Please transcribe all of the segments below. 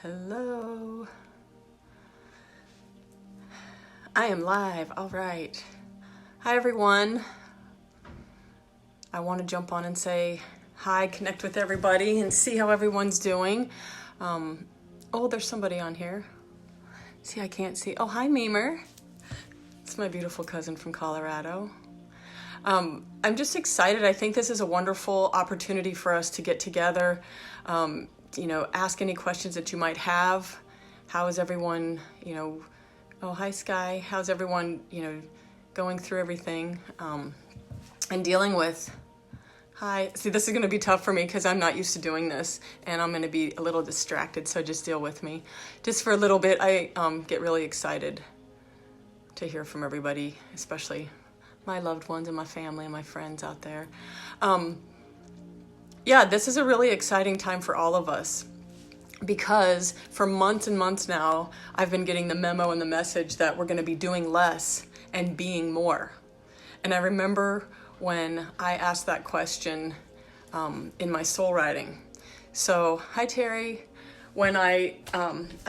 Hello. I am live. All right. Hi, everyone. I want to jump on and say hi, connect with everybody, and see how everyone's doing. Oh, there's somebody on here. See, I can't see. Oh, hi, Memer. It's my beautiful cousin from Colorado. I'm just excited. I think this is a wonderful opportunity for us to get together, ask any questions that you might have. How is everyone, oh, hi, Sky. How's everyone, going through everything and dealing with, hi. See, this is going to be tough for me because I'm not used to doing this and I'm going to be a little distracted, so just deal with me. Just for a little bit, I get really excited to hear from everybody, especially my loved ones and my family and my friends out there. This is a really exciting time for all of us because for months and months now, I've been getting the memo and the message that we're going to be doing less and being more. And I remember when I asked that question in my soul writing. So, hi Terry. When I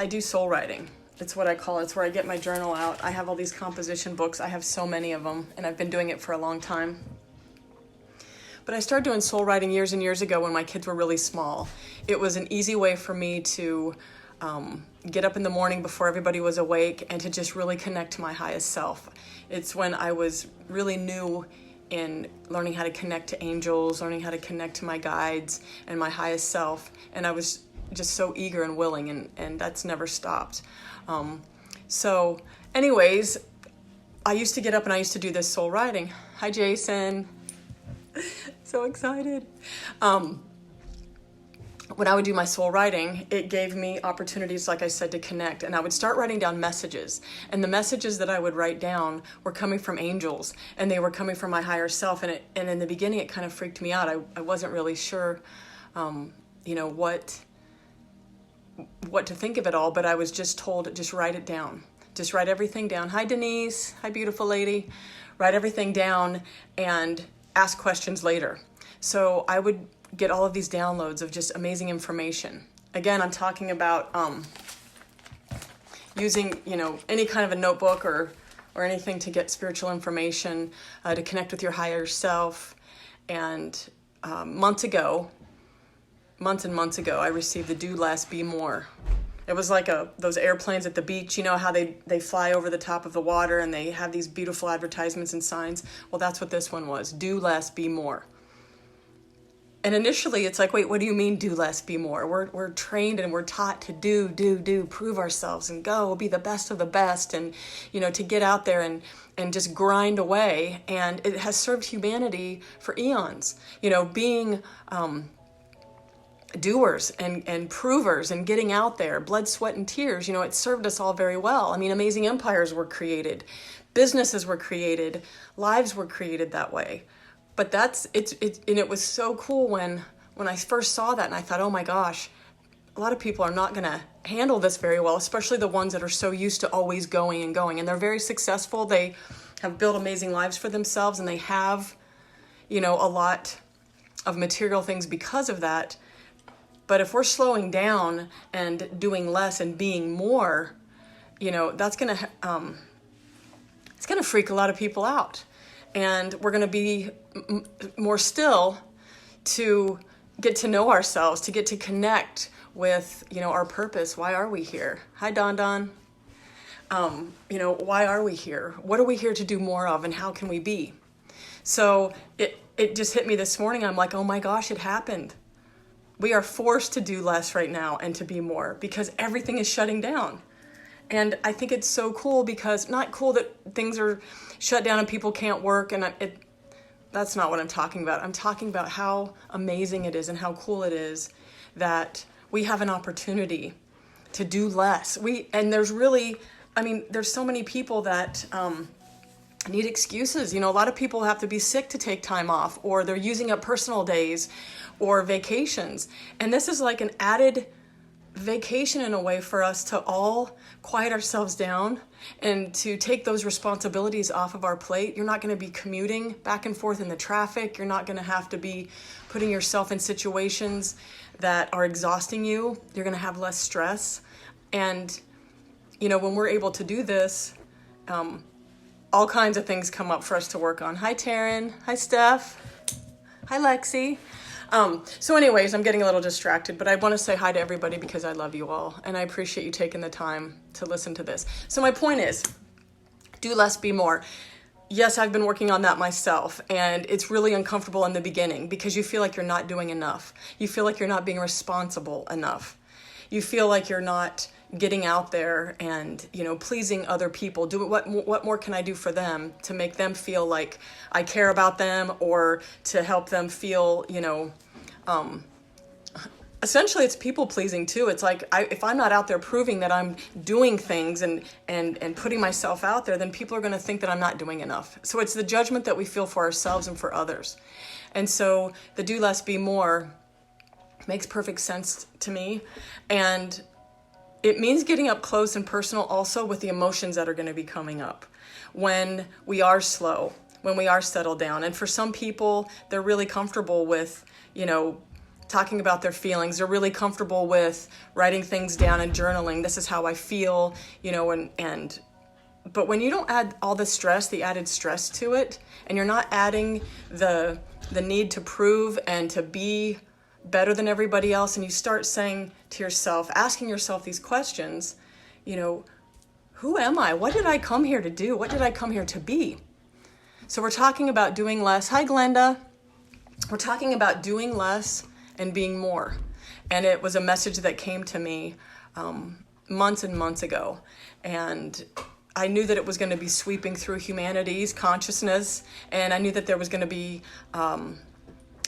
do soul writing, it's what I call it. It's where I get my journal out. I have all these composition books. I have so many of them, and I've been doing it for a long time. But I started doing soul writing years and years ago when my kids were really small. It was an easy way for me to get up in the morning before everybody was awake and to just really connect to my highest self. It's when I was really new in learning how to connect to angels, learning how to connect to my guides and my highest self. And I was just so eager and willing, and that's never stopped. So anyways, I used to get up and I used to do this soul writing. Hi, Jason. So excited. When I would do my soul writing, it gave me opportunities, like I said, to connect. And I would start writing down messages. And the messages that I would write down were coming from angels, and they were coming from my higher self. And in the beginning, it kind of freaked me out. I wasn't really sure, what to think of it all, but I was just told, just write it down. Just write everything down. Hi, Denise. Hi, beautiful lady. Write everything down and ask questions later. So I would get all of these downloads of just amazing information. Again, I'm talking about using, any kind of a notebook or anything to get spiritual information, to connect with your higher self. And months and months ago, I received the Do Less, Be More. It was like those airplanes at the beach, how they fly over the top of the water and they have these beautiful advertisements and signs. Well, that's what this one was. Do less, be more. And initially it's like, wait, what do you mean do less, be more? We're trained and we're taught to do, prove ourselves and go, be the best of the best and, to get out there and just grind away. And it has served humanity for eons, being doers and provers and getting out there, blood, sweat, and tears. It served us all very well. I mean, amazing empires were created, businesses were created, lives were created that way. But it was so cool when I first saw that, and I thought, oh my gosh, a lot of people are not going to handle this very well, especially the ones that are so used to always going and going. And they're very successful. They have built amazing lives for themselves, and they have, a lot of material things because of that. But if we're slowing down and doing less and being more, that's going to, it's going to freak a lot of people out. And we're going to be more still to get to know ourselves, to get to connect with, our purpose. Why are we here? Hi, Don Don. Why are we here? What are we here to do more of, and how can we be? So it just hit me this morning. I'm like, oh my gosh, it happened. We are forced to do less right now and to be more because everything is shutting down. And I think it's so cool because not cool that things are shut down and people can't work. And that's not what I'm talking about. I'm talking about how amazing it is and how cool it is that we have an opportunity to do less. There's so many people that need excuses. A lot of people have to be sick to take time off, or they're using up personal days or vacations. And this is like an added vacation in a way for us to all quiet ourselves down and to take those responsibilities off of our plate. You're not going to be commuting back and forth in the traffic. You're not going to have to be putting yourself in situations that are exhausting you. You're going to have less stress. And, when we're able to do this, all kinds of things come up for us to work on. Hi, Taryn. Hi, Steph. Hi, Lexi. So anyways, I'm getting a little distracted, but I want to say hi to everybody because I love you all. And I appreciate you taking the time to listen to this. So my point is, do less, be more. Yes, I've been working on that myself, and it's really uncomfortable in the beginning because you feel like you're not doing enough. You feel like you're not being responsible enough. You feel like you're not getting out there and, pleasing other people. What more can I do for them to make them feel like I care about them, or to help them feel, essentially it's people pleasing too. It's like, if I'm not out there proving that I'm doing things and putting myself out there, then people are going to think that I'm not doing enough. So it's the judgment that we feel for ourselves and for others. And so the do less, be more makes perfect sense to me. And it means getting up close and personal also with the emotions that are going to be coming up when we are slow, when we are settled down. And for some people, they're really comfortable with, talking about their feelings. They're really comfortable with writing things down and journaling. This is how I feel, but when you don't add all the stress, the added stress to it, and you're not adding the need to prove and to be better than everybody else, and you start saying to yourself, asking yourself these questions, who am I? What did I come here to do? What did I come here to be? So we're talking about doing less. Hi, Glenda. We're talking about doing less and being more. And it was a message that came to me months and months ago. And I knew that it was going to be sweeping through humanity's consciousness. And I knew that there was going to be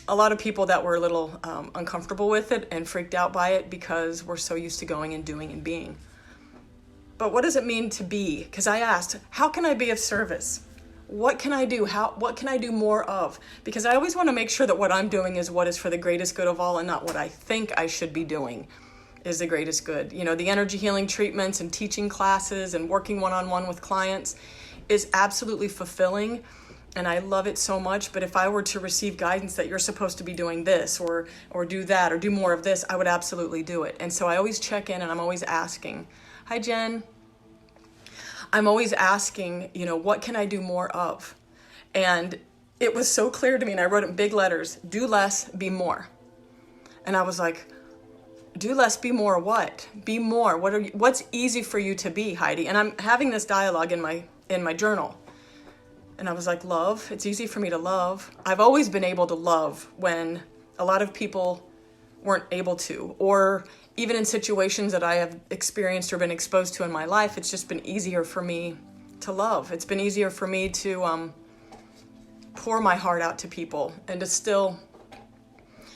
a lot of people that were a little uncomfortable with it and freaked out by it because we're so used to going and doing and being. But what does it mean to be? Because I asked, how can I be of service? What can I do? What can I do more of? Because I always want to make sure that what I'm doing is what is for the greatest good of all, and not what I think I should be doing is the greatest good. The energy healing treatments and teaching classes and working one-on-one with clients is absolutely fulfilling. And I love it so much. But if I were to receive guidance that you're supposed to be doing this or do that or do more of this, I would absolutely do it. And so I always check in and I'm always asking. Hi, Jen. I'm always asking, what can I do more of? And it was so clear to me, and I wrote it in big letters, do less, be more. And I was like, do less, be more what? Be more. What's easy for you to be, Heidi? And I'm having this dialogue in my journal. And I was like, love. It's easy for me to love. I've always been able to love when a lot of people weren't able to, or even in situations that I have experienced or been exposed to in my life, it's just been easier for me to love. It's been easier for me to pour my heart out to people and to still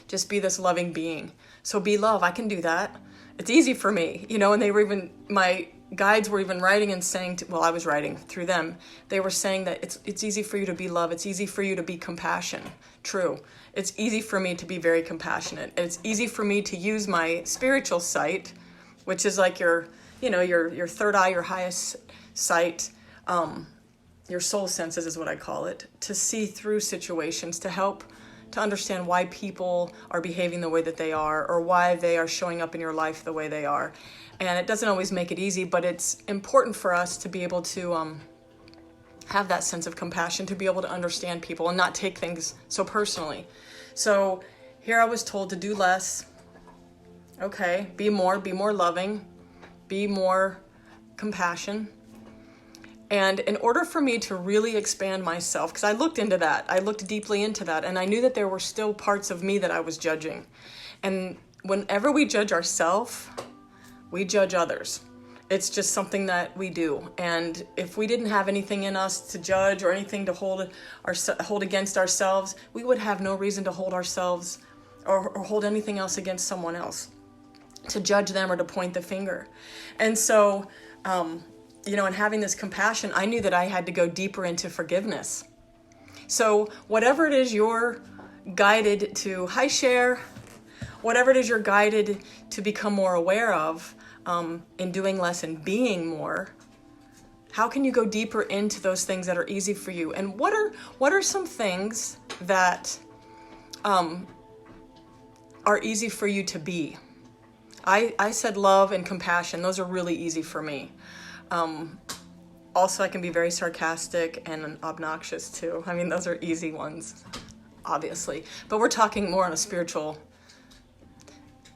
just be this loving being. So be love, I can do that. It's easy for me, and my guides were even writing and saying, I was writing through them, they were saying that it's easy for you to be love, it's easy for you to be compassion. True. It's easy for me to be very compassionate. And it's easy for me to use my spiritual sight, which is like your third eye, your highest sight, your soul senses is what I call it, to see through situations, to help to understand why people are behaving the way that they are, or why they are showing up in your life the way they are. And it doesn't always make it easy, but it's important for us to be able to have that sense of compassion, to be able to understand people and not take things so personally. So here I was told to do less. Okay, be more loving, be more compassion. And in order for me to really expand myself, because I looked into that, I looked deeply into that, and I knew that there were still parts of me that I was judging. And whenever we judge ourselves, we judge others. It's just something that we do. And if we didn't have anything in us to judge or anything to hold against ourselves, we would have no reason to hold ourselves or hold anything else against someone else, to judge them or to point the finger. And so, in having this compassion, I knew that I had to go deeper into forgiveness. So whatever it is you're guided to, hi Cher, whatever it is you're guided to become more aware of, in doing less and being more, how can you go deeper into those things that are easy for you? And what are some things that are easy for you to be. I said love and compassion. Those are really easy for me. Also, I can be very sarcastic and obnoxious too. I mean, those are easy ones, obviously. But we're talking more on a spiritual,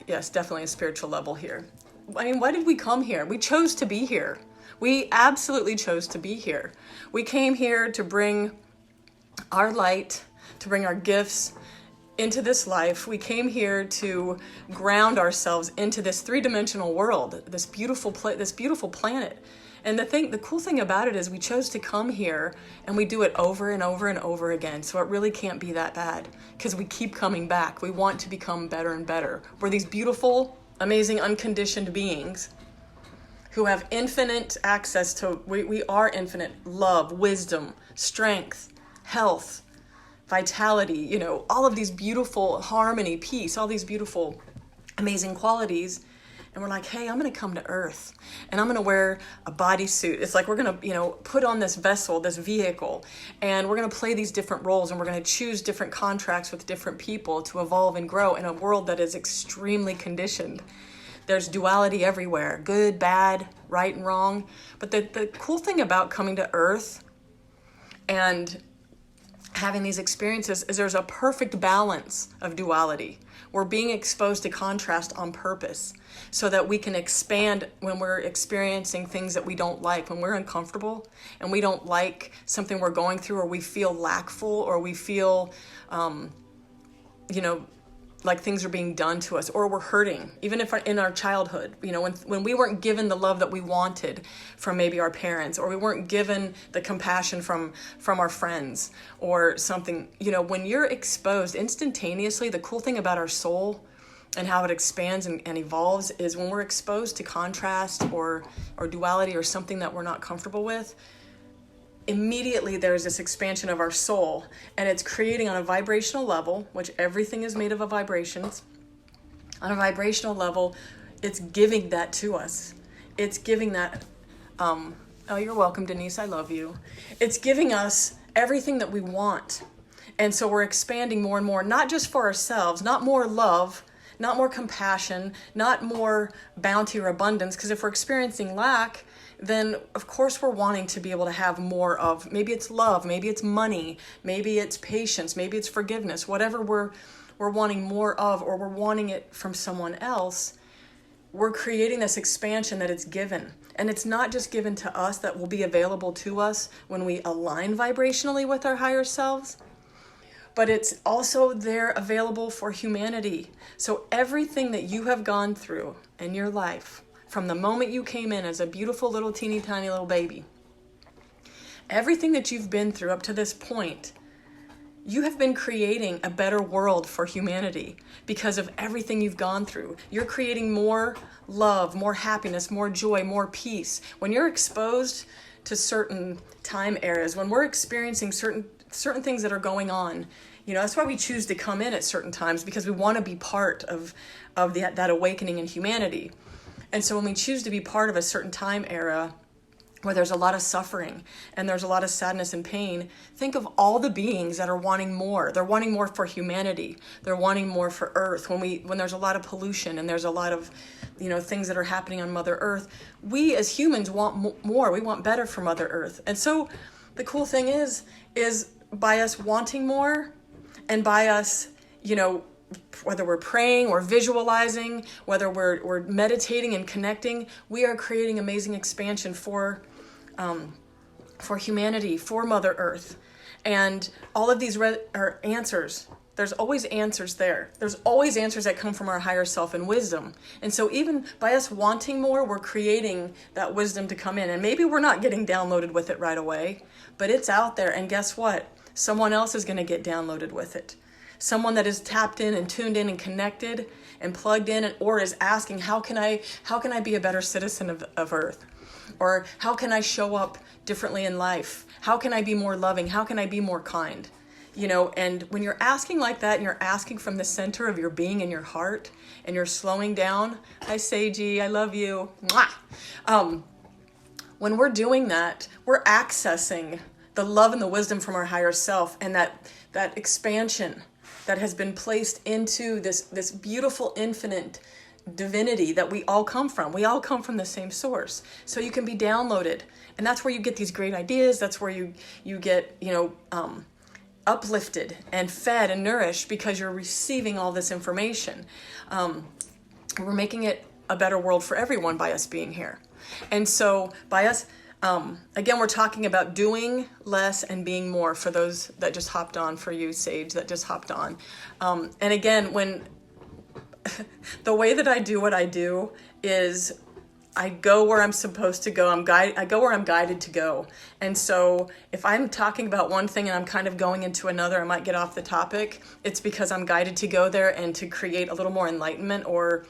yes, definitely a spiritual level here. I mean, why did we come here? We chose to be here. We absolutely chose to be here. We came here to bring our light, to bring our gifts into this life. We came here to ground ourselves into this three-dimensional world, this beautiful planet. And the cool thing about it is we chose to come here and we do it over and over and over again. So it really can't be that bad because we keep coming back. We want to become better and better. We're these beautiful, amazing, unconditioned beings who have infinite access to, we are infinite love, wisdom, strength, health, vitality, all of these beautiful harmony, peace, all these beautiful, amazing qualities. And we're like, hey, I'm going to come to Earth and I'm going to wear a bodysuit. It's like we're going to, put on this vessel, this vehicle, and we're going to play these different roles and we're going to choose different contracts with different people to evolve and grow in a world that is extremely conditioned. There's duality everywhere, good, bad, right and wrong. But the cool thing about coming to Earth and having these experiences is there's a perfect balance of duality. We're being exposed to contrast on purpose so that we can expand when we're experiencing things that we don't like, when we're uncomfortable and we don't like something we're going through, or we feel lackful, or we feel, like things are being done to us, or we're hurting, even if in our childhood, when we weren't given the love that we wanted from maybe our parents, or we weren't given the compassion from our friends or something, when you're exposed instantaneously, the cool thing about our soul and how it expands and evolves is when we're exposed to contrast or duality or something that we're not comfortable with, immediately there's this expansion of our soul, and it's creating on a vibrational level, which everything is made of vibrations. On a vibrational level, it's giving that to us. It's giving that, oh, you're welcome, Denise, I love you. It's giving us everything that we want. And so we're expanding more and more, not just for ourselves, not more love, not more compassion, not more bounty or abundance, because if we're experiencing lack, then of course we're wanting to be able to have more of, maybe it's love, maybe it's money, maybe it's patience, maybe it's forgiveness, whatever we're wanting more of, or we're wanting it from someone else, we're creating this expansion that it's given. And it's not just given to us, that will be available to us when we align vibrationally with our higher selves, but it's also there available for humanity. So everything that you have gone through in your life, from the moment you came in as a beautiful little teeny tiny little baby, everything that you've been through up to this point, you have been creating a better world for humanity because of everything you've gone through. You're creating more love, more happiness, more joy, more peace. When you're exposed to certain time eras, when we're experiencing certain things that are going on, that's why we choose to come in at certain times, because we want to be part of that awakening in humanity. And so when we choose to be part of a certain time era where there's a lot of suffering and there's a lot of sadness and pain, think of all the beings that are wanting more. They're wanting more for humanity. They're wanting more for Earth. When there's a lot of pollution and there's a lot of, things that are happening on Mother Earth, we as humans want more. We want better for Mother Earth. And so the cool thing is by us wanting more, and by us, whether we're praying or visualizing, whether we're meditating and connecting, we are creating amazing expansion for humanity, for Mother Earth. And all of these are answers. There's always answers there. There's always answers that come from our higher self and wisdom. And so even by us wanting more, we're creating that wisdom to come in. And maybe we're not getting downloaded with it right away, but it's out there. And guess what? Someone else is going to get downloaded with it. Someone that is tapped in and tuned in and connected and plugged in, or is asking, how can I be a better citizen of Earth? Or how can I show up differently in life? How can I be more loving? How can I be more kind? And when you're asking like that, and you're asking from the center of your being and your heart, and you're slowing down, hi Seiji, I love you. Mwah. When we're doing that, we're accessing the love and the wisdom from our higher self, and that expansion that has been placed into this beautiful infinite divinity that we all come from. We all come from the same source. So you can be downloaded. And that's where you get these great ideas. That's where you get, uplifted and fed and nourished because you're receiving all this information. We're making it a better world for everyone by us being here. And so by us, again, we're talking about doing less and being more for those that just hopped on, for you, Sage, that just hopped on. And again, when the way that I do what I do is I go where I'm supposed to go. I go where I'm guided to go. And so if I'm talking about one thing and I'm kind of going into another, I might get off the topic. It's because I'm guided to go there and to create a little more enlightenment or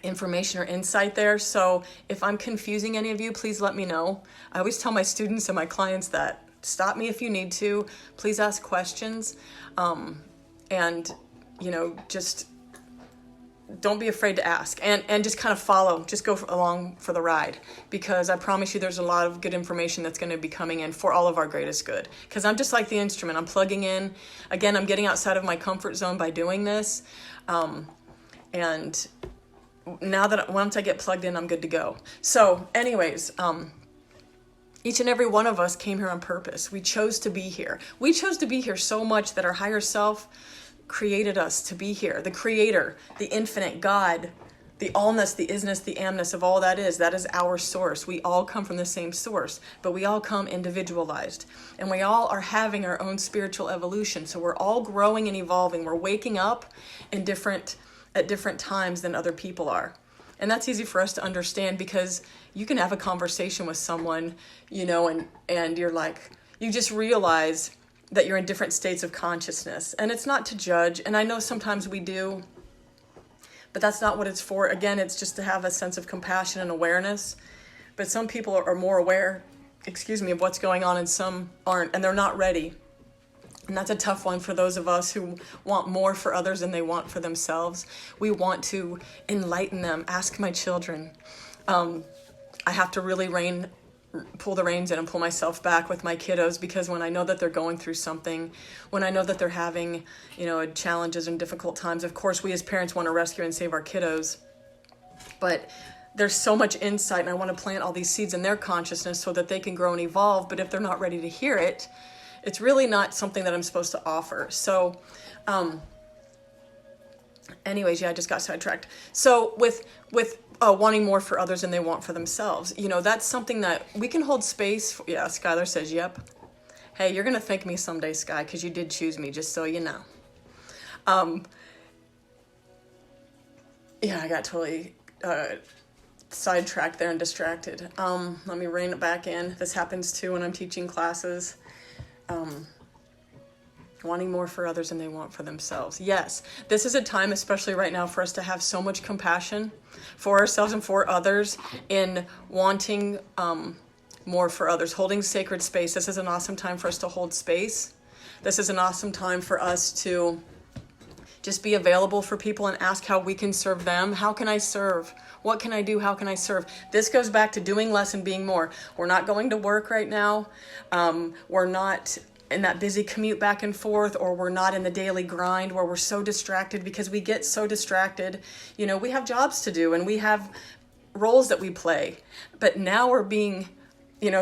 information or insight there. So if I'm confusing any of you, please let me know. I always tell my students and my clients that stop me if you need to. Please ask questions. And just don't be afraid to ask, and just kind of follow, just go along for the ride, because I promise you there's a lot of good information that's going to be coming in for all of our greatest good. Because I'm just like the instrument. I'm plugging in. Again, I'm getting outside of my comfort zone by doing this. And now that once I get plugged in, I'm good to go. So anyways, each and every one of us came here on purpose. We chose to be here. We chose to be here so much that our higher self created us to be here. The creator, the infinite God, the allness, the isness, the amness of all that is our source. We all come from the same source, but we all come individualized, and we all are having our own spiritual evolution. So we're all growing and evolving. We're waking up at different times than other people are. And that's easy for us to understand, because you can have a conversation with someone, and you're like, you just realize that you're in different states of consciousness. And it's not to judge, and I know sometimes we do, but that's not what it's for. Again, it's just to have a sense of compassion and awareness. But some people are more aware, of what's going on, and some aren't, and they're not ready. And that's a tough one for those of us who want more for others than they want for themselves. We want to enlighten them. Ask my children. I have to really pull the reins in and pull myself back with my kiddos, because when I know that they're going through something, when I know that they're having, challenges and difficult times, of course, we as parents want to rescue and save our kiddos. But there's so much insight, and I want to plant all these seeds in their consciousness so that they can grow and evolve. But if they're not ready to hear it, it's really not something that I'm supposed to offer. So, anyways, I just got sidetracked. So with wanting more for others than they want for themselves, that's something that we can hold space for. Yeah, Skylar says, yep. Hey, you're going to thank me someday, Sky, because you did choose me, just so you know. I got totally sidetracked there and distracted. Let me rein it back in. This happens too when I'm teaching classes. Wanting more for others than they want for themselves. Yes, this is a time, especially right now, for us to have so much compassion for ourselves and for others in wanting more for others, holding sacred space. This is an awesome time for us to hold space. This is an awesome time for us to just be available for people and ask how we can serve them. How can I serve? What can I do? How can I serve? This goes back to doing less and being more. We're not going to work right now. We're not in that busy commute back and forth, or we're not in the daily grind where we're so distracted, because we get so distracted. We have jobs to do and we have roles that we play, but now we're being,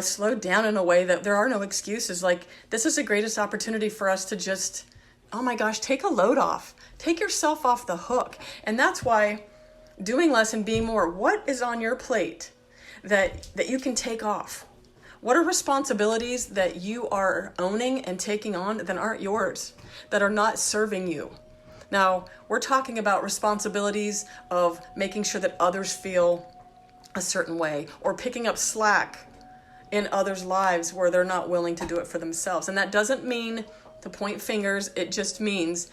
slowed down in a way that there are no excuses. Like, this is the greatest opportunity for us to just, oh my gosh, take a load off. Take yourself off the hook. And that's why doing less and being more, what is on your plate that you can take off? What are responsibilities that you are owning and taking on that aren't yours, that are not serving you? Now, we're talking about responsibilities of making sure that others feel a certain way, or picking up slack in others' lives where they're not willing to do it for themselves. And that doesn't mean to point fingers. It just means,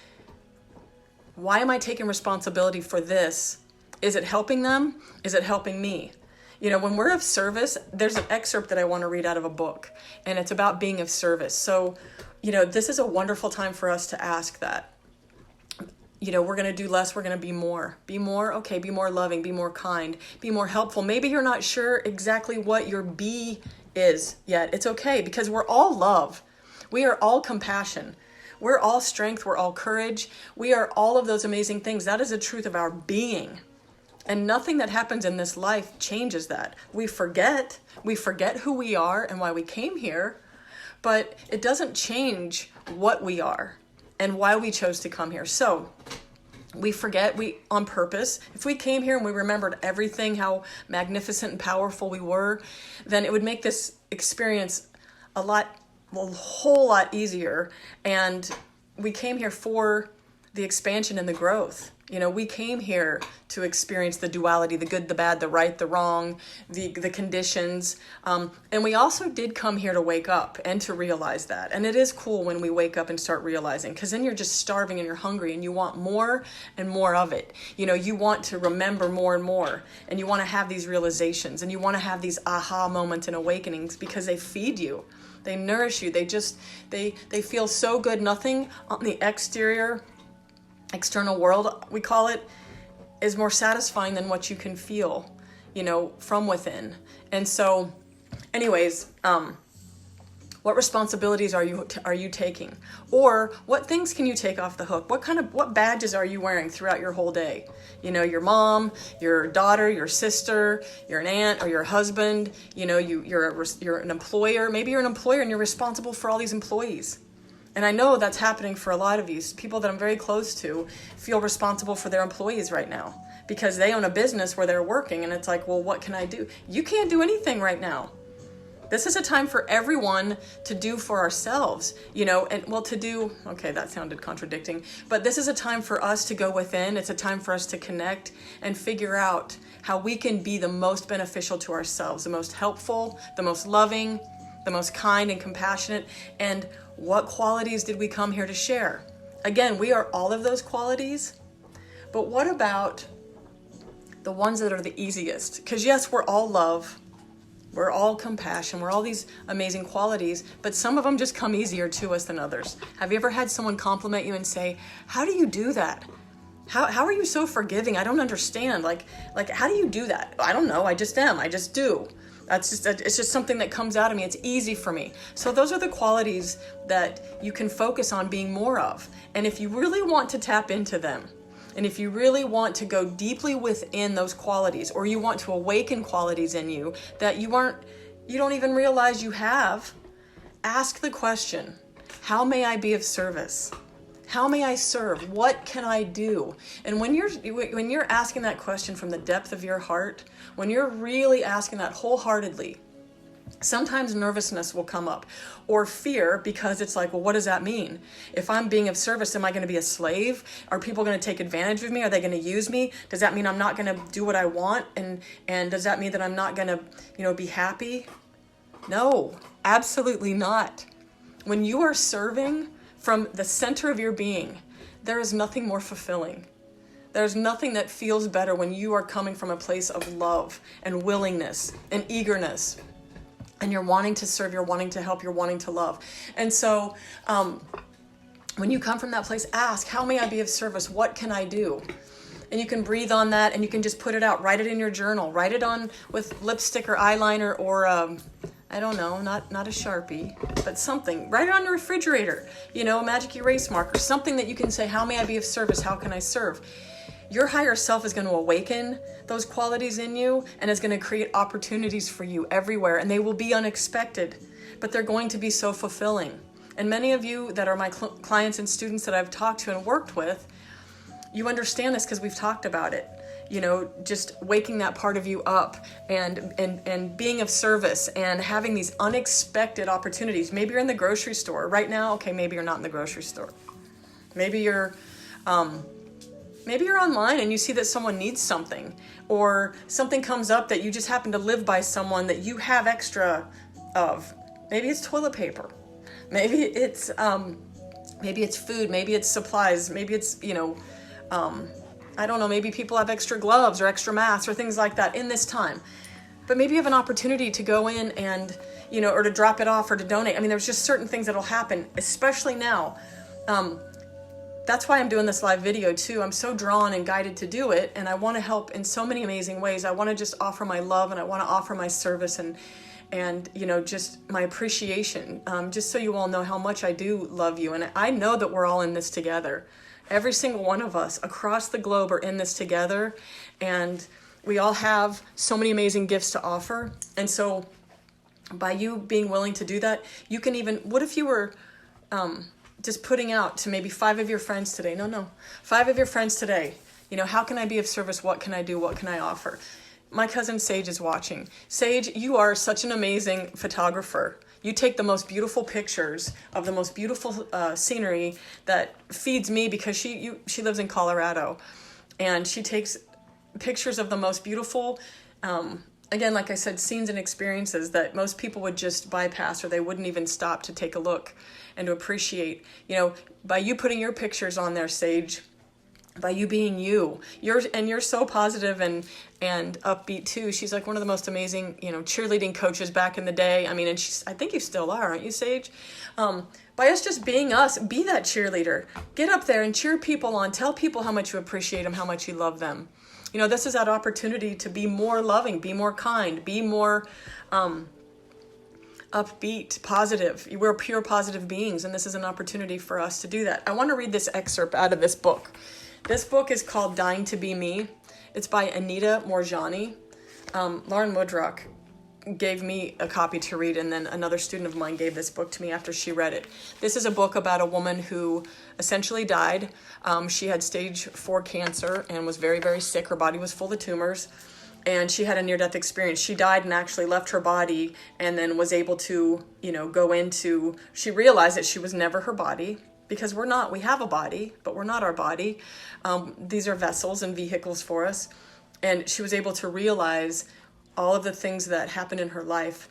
why am I taking responsibility for this? Is it helping them? Is it helping me? When we're of service, there's an excerpt that I want to read out of a book, and it's about being of service. So, this is a wonderful time for us to ask that. We're going to do less, we're going to be more. Be more, okay, be more loving, be more kind, be more helpful. Maybe you're not sure exactly what your be is yet. It's okay, because we're all love. We are all compassion. We're all strength. We're all courage. We are all of those amazing things. That is the truth of our being. And nothing that happens in this life changes that. We forget who we are and why we came here, but it doesn't change what we are and why we chose to come here. So we forget on purpose. If we came here and we remembered everything, how magnificent and powerful we were, then it would make this experience a whole lot easier. And we came here for the expansion and the growth. We came here to experience the duality, the good, the bad, the right, the wrong, the conditions. And we also did come here to wake up and to realize that. And it is cool when we wake up and start realizing, because then you're just starving and you're hungry and you want more and more of it. You want to remember more and more, and you want to have these realizations, and you want to have these aha moments and awakenings, because they feed you. They nourish you. They feel so good. Nothing on the external world, we call it, is more satisfying than what you can feel, from within. And so, anyways, what responsibilities are you taking? Or what things can you take off the hook? What badges are you wearing throughout your whole day? Your mom, your daughter, your sister, you're an aunt, or your husband, you're an employer. Maybe you're an employer and you're responsible for all these employees. And I know that's happening for a lot of you. People that I'm very close to feel responsible for their employees right now because they own a business where they're working, and it's like, well, what can I do? You can't do anything right now. This is a time for everyone to do for ourselves, okay, that sounded contradicting, but this is a time for us to go within. It's a time for us to connect and figure out how we can be the most beneficial to ourselves, the most helpful, the most loving, the most kind and compassionate, and what qualities did we come here to share? Again, we are all of those qualities, but what about the ones that are the easiest? Because yes, we're all love, we're all compassion, we're all these amazing qualities, but some of them just come easier to us than others. Have you ever had someone compliment you and say, how do you do that? How are you so forgiving? I don't understand. Like, how do you do that? I don't know. I just am. I just do. It's just something that comes out of me. It's easy for me. So those are the qualities that you can focus on being more of. And if you really want to tap into them, and if you really want to go deeply within those qualities, or you want to awaken qualities in you that you don't even realize you have, ask the question, how may I be of service? How may I serve? What can I do? And when you're asking that question from the depth of your heart, when you're really asking that wholeheartedly, sometimes nervousness will come up, or fear, because it's like, well, what does that mean? If I'm being of service, am I going to be a slave? Are people going to take advantage of me? Are they going to use me? Does that mean I'm not going to do what I want? And does that mean that I'm not going to, be happy? No, absolutely not. When you are serving from the center of your being, there is nothing more fulfilling. There's nothing that feels better when you are coming from a place of love and willingness and eagerness, and you're wanting to serve, you're wanting to help, you're wanting to love. And so when you come from that place, ask, how may I be of service? What can I do? And you can breathe on that, and you can just put it out. Write it in your journal. Write it on with lipstick or eyeliner, or I don't know, not a Sharpie, but something. Write it on the refrigerator, a magic erase marker, something that you can say, how may I be of service? How can I serve? Your higher self is going to awaken those qualities in you, and is going to create opportunities for you everywhere, and they will be unexpected, but they're going to be so fulfilling. And many of you that are my clients and students that I've talked to and worked with, you understand this because we've talked about it. Just waking that part of you up and being of service and having these unexpected opportunities. Maybe you're in the grocery store right now. Okay, maybe you're not in the grocery store. Maybe you're online and you see that someone needs something, or something comes up that you just happen to live by someone that you have extra of. Maybe it's toilet paper. Maybe it's food. Maybe it's supplies. Maybe it's, I don't know, maybe people have extra gloves or extra masks or things like that in this time. But maybe you have an opportunity to go in and, or to drop it off or to donate. I mean, there's just certain things that'll happen, especially now. That's why I'm doing this live video too. I'm so drawn and guided to do it, and I want to help in so many amazing ways. I want to just offer my love, and I want to offer my service, and and just my appreciation, just so you all know how much I do love you. And I know that we're all in this together. Every single one of us across the globe are in this together, and we all have so many amazing gifts to offer. And so by you being willing to do that, you can even, what if you were just putting out to maybe 5 of your friends today? No, 5 of your friends today. How can I be of service? What can I do? What can I offer? My cousin Sage is watching. Sage, you are such an amazing photographer. You take the most beautiful pictures of the most beautiful scenery that feeds me, because she lives in Colorado, and she takes pictures of the most beautiful, again, like I said, scenes and experiences that most people would just bypass, or they wouldn't even stop to take a look and to appreciate. By you putting your pictures on there, Sage, by you being you're so positive and upbeat too. She's like one of the most amazing, cheerleading coaches back in the day. I mean, and I think you still are, aren't you, Sage? By us just being us, be that cheerleader. Get up there and cheer people on. Tell people how much you appreciate them, how much you love them. This is that opportunity to be more loving, be more kind, be more upbeat, positive. We're pure positive beings, and this is an opportunity for us to do that. I want to read this excerpt out of this book. This book is called Dying to Be Me. It's by Anita Moorjani. Lauren Woodrock gave me a copy to read, and then another student of mine gave this book to me after she read it. This is a book about a woman who essentially died. She had stage 4 cancer and was very, very sick. Her body was full of tumors, and she had a near-death experience. She died and actually left her body, and then was able to, she realized that she was never her body. Because we have a body, but we're not our body. These are vessels and vehicles for us. And she was able to realize all of the things that happened in her life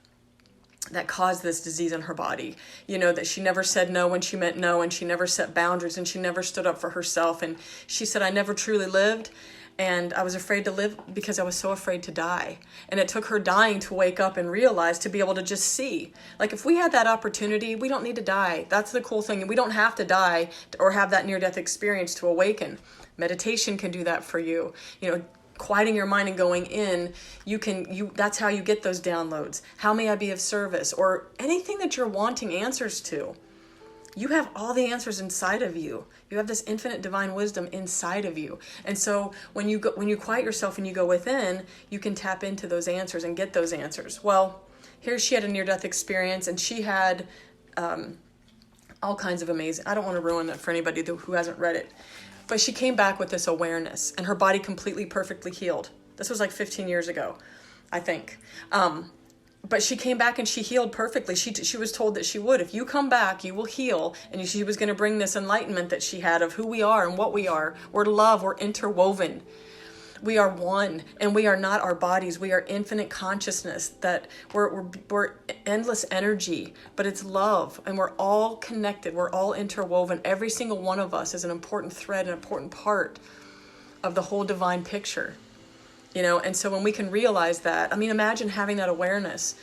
that caused this disease in her body. That she never said no when she meant no, and she never set boundaries, and she never stood up for herself. And she said, I never truly lived, and I was afraid to live because I was so afraid to die. And it took her dying to wake up and realize, to be able to just see. Like, if we had that opportunity, we don't need to die. That's the cool thing. We don't have to die or have that near-death experience to awaken. Meditation can do that for you. Quieting your mind and going in, that's how you get those downloads. How may I be of service? Or anything that you're wanting answers to. You have all the answers inside of you. You have this infinite divine wisdom inside of you. And so when you quiet yourself and you go within, you can tap into those answers and get those answers. Well, here she had a near-death experience, and she had all kinds of amazing, I don't want to ruin it for anybody who hasn't read it, but she came back with this awareness, and her body completely, perfectly healed. This was like 15 years ago, I think. But she came back and she healed perfectly. She was told that she would. If you come back, you will heal. And she was going to bring this enlightenment that she had of who we are and what we are. We're love. We're interwoven. We are one, and we are not our bodies. We are infinite consciousness. That we're endless energy, but it's love, and we're all connected. We're all interwoven. Every single one of us is an important thread, an important part of the whole divine picture. And so when we can realize that, imagine having that awareness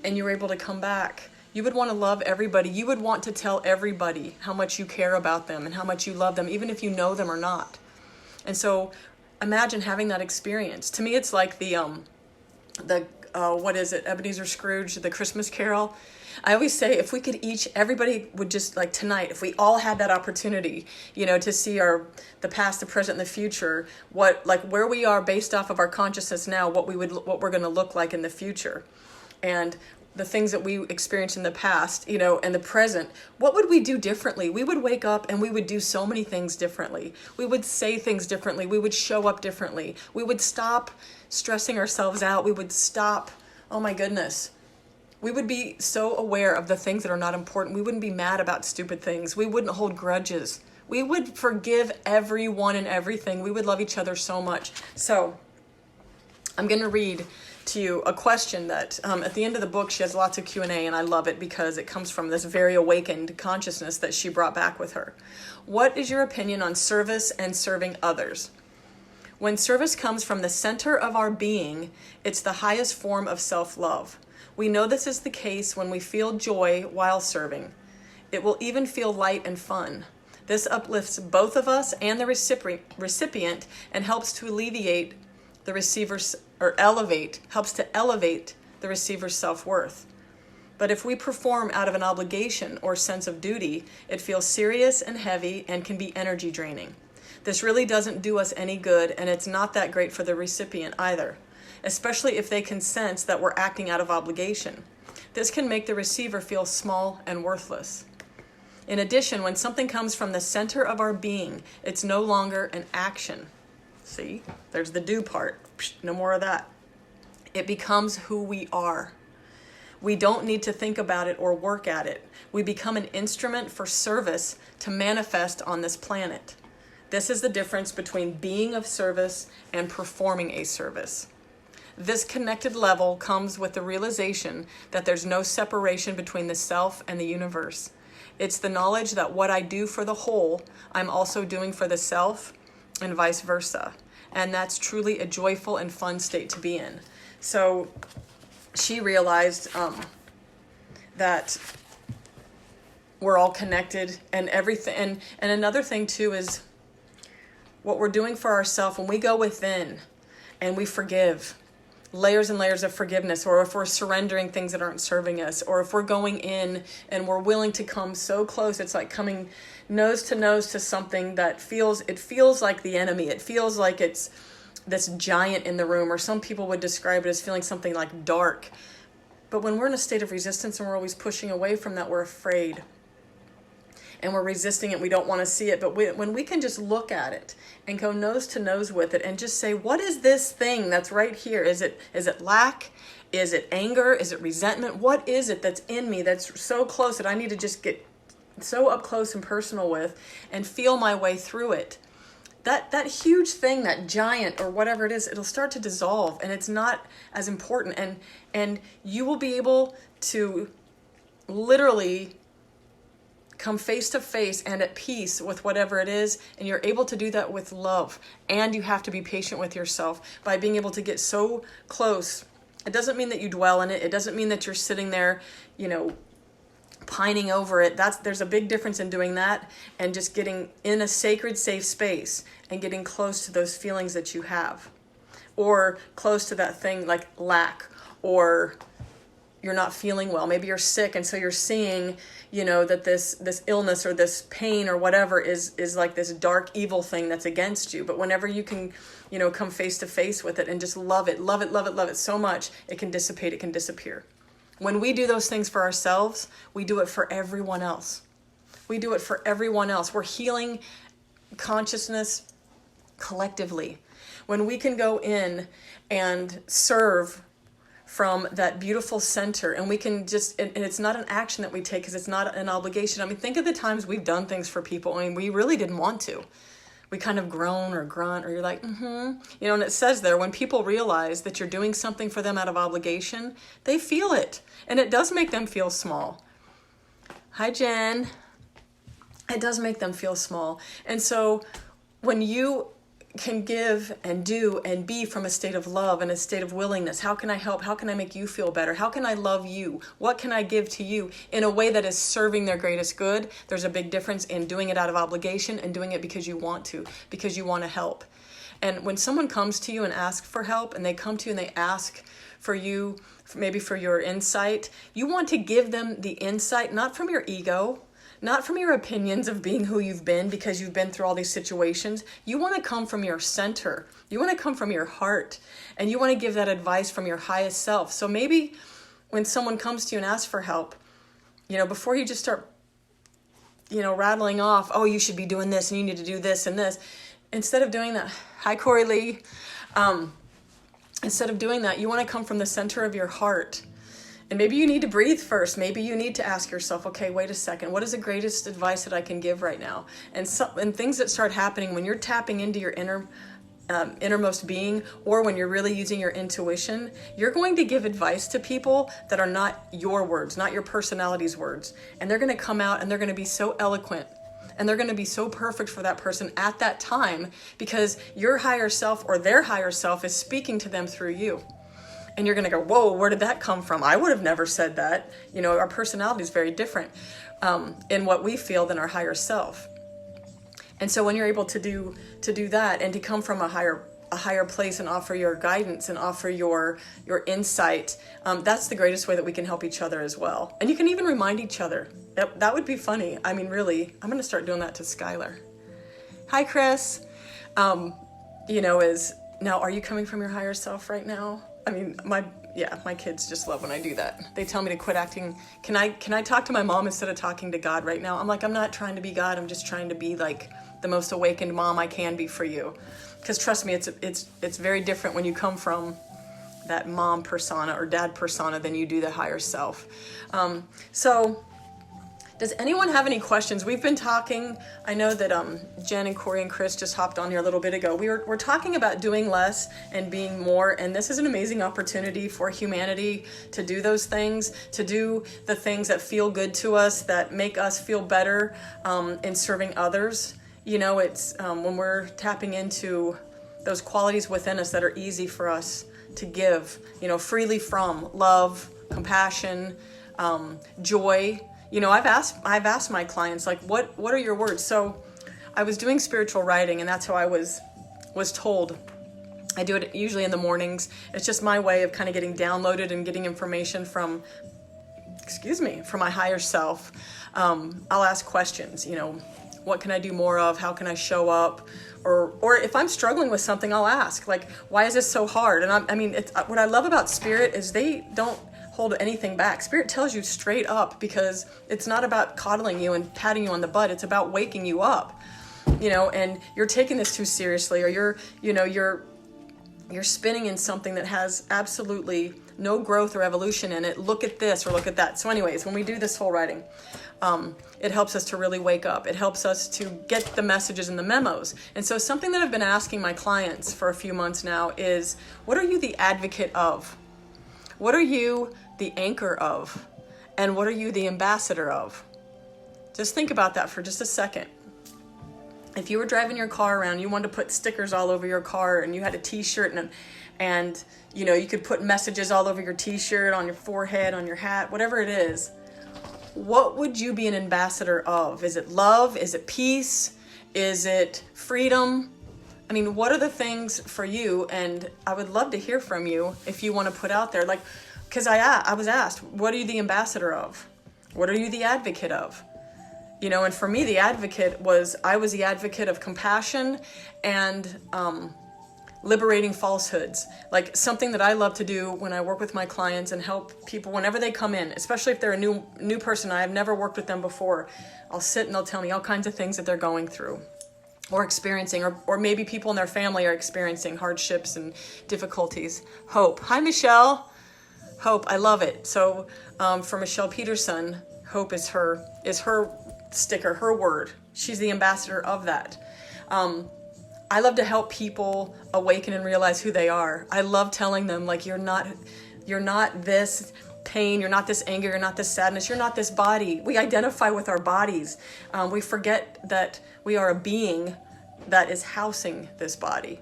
and you're able to come back. You would want to love everybody. You would want to tell everybody how much you care about them and how much you love them, even if you know them or not. And so imagine having that experience. To me, it's like the what is it? Ebenezer Scrooge, the Christmas Carol. I always say, if we could everybody would just, like tonight, if we all had that opportunity, to see the past, the present, and the future, where we are based off of our consciousness now, what we're going to look like in the future, and the things that we experienced in the past, and the present, what would we do differently? We would wake up and we would do so many things differently. We would say things differently. We would show up differently. We would stop stressing ourselves out. We would stop, oh my goodness. We would be so aware of the things that are not important. We wouldn't be mad about stupid things. We wouldn't hold grudges. We would forgive everyone and everything. We would love each other so much. So I'm going to read to you a question that at the end of the book, she has lots of Q&A, and I love it because it comes from this very awakened consciousness that she brought back with her. What is your opinion on service and serving others? When service comes from the center of our being, it's the highest form of self-love. We know this is the case when we feel joy while serving. It will even feel light and fun. This uplifts both of us and the recipient and helps to alleviate the receiver's, helps to elevate the receiver's self-worth. But if we perform out of an obligation or sense of duty, it feels serious and heavy and can be energy draining. This really doesn't do us any good, and it's not that great for the recipient either, especially if they can sense that we're acting out of obligation. This can make the receiver feel small and worthless. In addition, when something comes from the center of our being, it's no longer an action. See, there's the do part. No more of that. It becomes who we are. We don't need to think about it or work at it. We become an instrument for service to manifest on this planet. This is the difference between being of service and performing a service. This connected level comes with the realization that there's no separation between the self and the universe. It's the knowledge that what I do for the whole, I'm also doing for the self, and vice versa. And that's truly a joyful and fun state to be in. So she realized that we're all connected and everything. And another thing too is what we're doing for ourselves when we go within and we forgive, layers and layers of forgiveness, or if we're surrendering things that aren't serving us, or if we're going in and we're willing to come so close, it's like coming nose to something that feels like the enemy. It feels like it's this giant in the room, or some people would describe it as feeling something like dark. But when we're in a state of resistance and we're always pushing away from that, we're afraid. And we're resisting it, we don't want to see it. But when we can just look at it and go nose to nose with it and just say, what is this thing that's right here? Is it lack? Is it anger? Is it resentment? What is it that's in me that's so close that I need to just get so up close and personal with and feel my way through it? That huge thing, that giant or whatever it is, it'll start to dissolve, and it's not as important. And you will be able to literally come face to face and at peace with whatever it is, and you're able to do that with love. And you have to be patient with yourself by being able to get so close. It doesn't mean that you dwell in it. It doesn't mean that you're sitting there, pining over it. There's a big difference in doing that and just getting in a sacred, safe space and getting close to those feelings that you have, or close to that thing like lack, or you're not feeling well. Maybe you're sick, and so you're seeing, that this illness or this pain or whatever is like this dark, evil thing that's against you. But whenever you can, come face to face with it and just love it so much, it can dissipate, it can disappear. When we do those things for ourselves, we do it for everyone else. We do it for everyone else. We're healing consciousness collectively. When we can go in and serve from that beautiful center, and we can just, and it's not an action that we take because it's not an obligation. I mean, think of the times we've done things for people. I mean, we really didn't want to. We kind of groan or grunt, or you're like, and it says there, when people realize that you're doing something for them out of obligation, they feel it. And it does make them feel small. Hi, Jen. It does make them feel small. And so when you can give and do and be from a state of love and a state of willingness, how can I help? How can I make you feel better? How can I love you? What can I give to you in a way that is serving their greatest good? There's a big difference in doing it out of obligation and doing it because you want to help. And when someone comes to you and asks for help, and they come to you and they ask for you, maybe for your insight, you want to give them the insight, not from your ego, not from your opinions of being who you've been because you've been through all these situations. You want to come from your center. You want to come from your heart, and you want to give that advice from your highest self. So maybe when someone comes to you and asks for help, before you just start, rattling off, oh, you should be doing this and you need to do this and this. Instead of doing that, hi, Corey Lee. Instead of doing that, you want to come from the center of your heart. And maybe you need to breathe first. Maybe you need to ask yourself, okay, wait a second. What is the greatest advice that I can give right now? And things that start happening when you're tapping into your innermost being, or when you're really using your intuition, you're going to give advice to people that are not your words, not your personality's words. And they're going to come out and they're going to be so eloquent. And they're going to be so perfect for that person at that time, because your higher self or their higher self is speaking to them through you. And you're going to go, whoa, where did that come from? I would have never said that. Our personality is very different in what we feel than our higher self. And so when you're able to do that and to come from a higher a higher place and offer your guidance and offer your insight, that's the greatest way that we can help each other as well. And you can even remind each other. That would be funny. I mean, really, I'm going to start doing that to Skylar. Hi, Chris. Now, are you coming from your higher self right now? I mean, my kids just love when I do that. They tell me to quit acting. Can I talk to my mom instead of talking to God right now? I'm like, I'm not trying to be God. I'm just trying to be like the most awakened mom I can be for you. Because trust me, it's very different when you come from that mom persona or dad persona than you do the higher self. So does anyone have any questions? We've been talking, I know that Jen and Corey and Chris just hopped on here a little bit ago. We're talking about doing less and being more, and this is an amazing opportunity for humanity to do those things, to do the things that feel good to us, that make us feel better in serving others. It's when we're tapping into those qualities within us that are easy for us to give, freely from love, compassion, joy. I've asked my clients, like, what are your words? So I was doing spiritual writing, and that's how I was told. I do it usually in the mornings. It's just my way of kind of getting downloaded and getting information from my higher self. I'll ask questions, what can I do more of? How can I show up? Or if I'm struggling with something, I'll ask, like, why is this so hard? And what I love about Spirit is they don't hold anything back. Spirit tells you straight up, because it's not about coddling you and patting you on the butt. It's about waking you up, and you're taking this too seriously, or you're spinning in something that has absolutely no growth or evolution in it. Look at this or look at that. So anyways, when we do this whole writing, it helps us to really wake up. It helps us to get the messages and the memos. And so something that I've been asking my clients for a few months now is, what are you the advocate of? What are you the anchor of? And what are you the ambassador of? Just think about that for just a second. If you were driving your car around, you wanted to put stickers all over your car, and you had a t-shirt and you could put messages all over your t-shirt, on your forehead, on your hat, whatever it is. What would you be an ambassador of? Is it love? Is it peace? Is it freedom? I mean, what are the things for you? And I would love to hear from you if you want to put out there, like, because I was asked, what are you the ambassador of? What are you the advocate of? And for me, I was the advocate of compassion and liberating falsehoods. Like, something that I love to do when I work with my clients and help people whenever they come in, especially if they're a new person, I have never worked with them before. I'll sit and they'll tell me all kinds of things that they're going through or experiencing, or maybe people in their family are experiencing hardships and difficulties. Hope. Hi, Michelle. Hope. I love it. So for Michelle Peterson, hope is her sticker, her word. She's the ambassador of that. I love to help people awaken and realize who they are. I love telling them, like, you're not this pain, you're not this anger, you're not this sadness, you're not this body. We identify with our bodies. We forget that we are a being that is housing this body.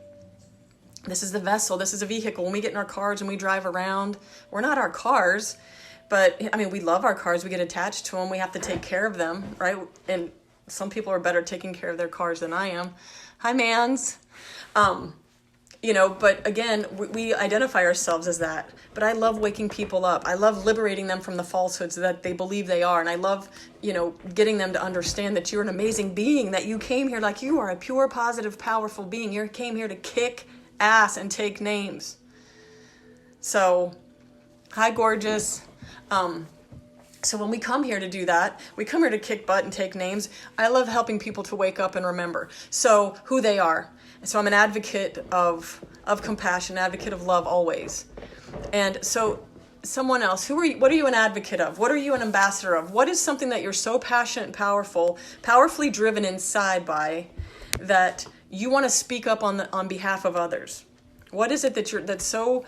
This is the vessel, this is a vehicle. When we get in our cars and we drive around, we're not our cars, but we love our cars, we get attached to them, we have to take care of them, right? And some people are better taking care of their cars than I am. Hi, Mans. But again, we identify ourselves as that. But I love waking people up. I love liberating them from the falsehoods that they believe they are. And I love, getting them to understand that you're an amazing being, that you came here, like, you are a pure, positive, powerful being. You came here to kick ass and take names. So, hi, gorgeous. So when we come here to do that, we come here to kick butt and take names. I love helping people to wake up and remember. So who they are. So I'm an advocate of compassion, advocate of love always. And so someone else, what are you an advocate of? What are you an ambassador of? What is something that you're so passionate and powerfully driven inside by, that you want to speak up on behalf of others? What is it that's so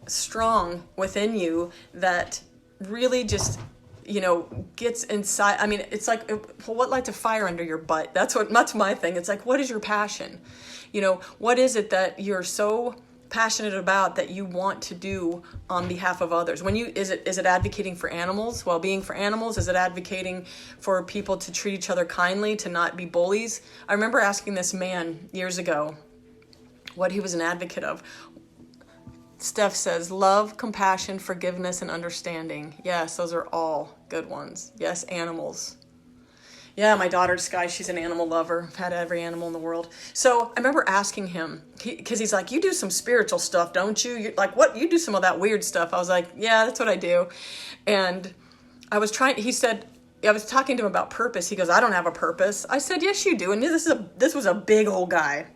strong within you that really just, gets inside? It's like, what lights a fire under your butt? That's my thing. It's like, what is your passion? What is it that you're so passionate about that you want to do on behalf of others? Is it advocating for animals, well-being for animals? Is it advocating for people to treat each other kindly, to not be bullies? I remember asking this man years ago, what he was an advocate of. Steph says, love, compassion, forgiveness, and understanding. Yes, those are all good ones. Yes, animals. Yeah, my daughter, Sky, she's an animal lover. I've had every animal in the world. So I remember asking him, because he's like, you do some spiritual stuff, don't you? You're like, what? You do some of that weird stuff. I was like, yeah, that's what I do. And he said, I was talking to him about purpose. He goes, I don't have a purpose. I said, yes, you do. And this was a big old guy.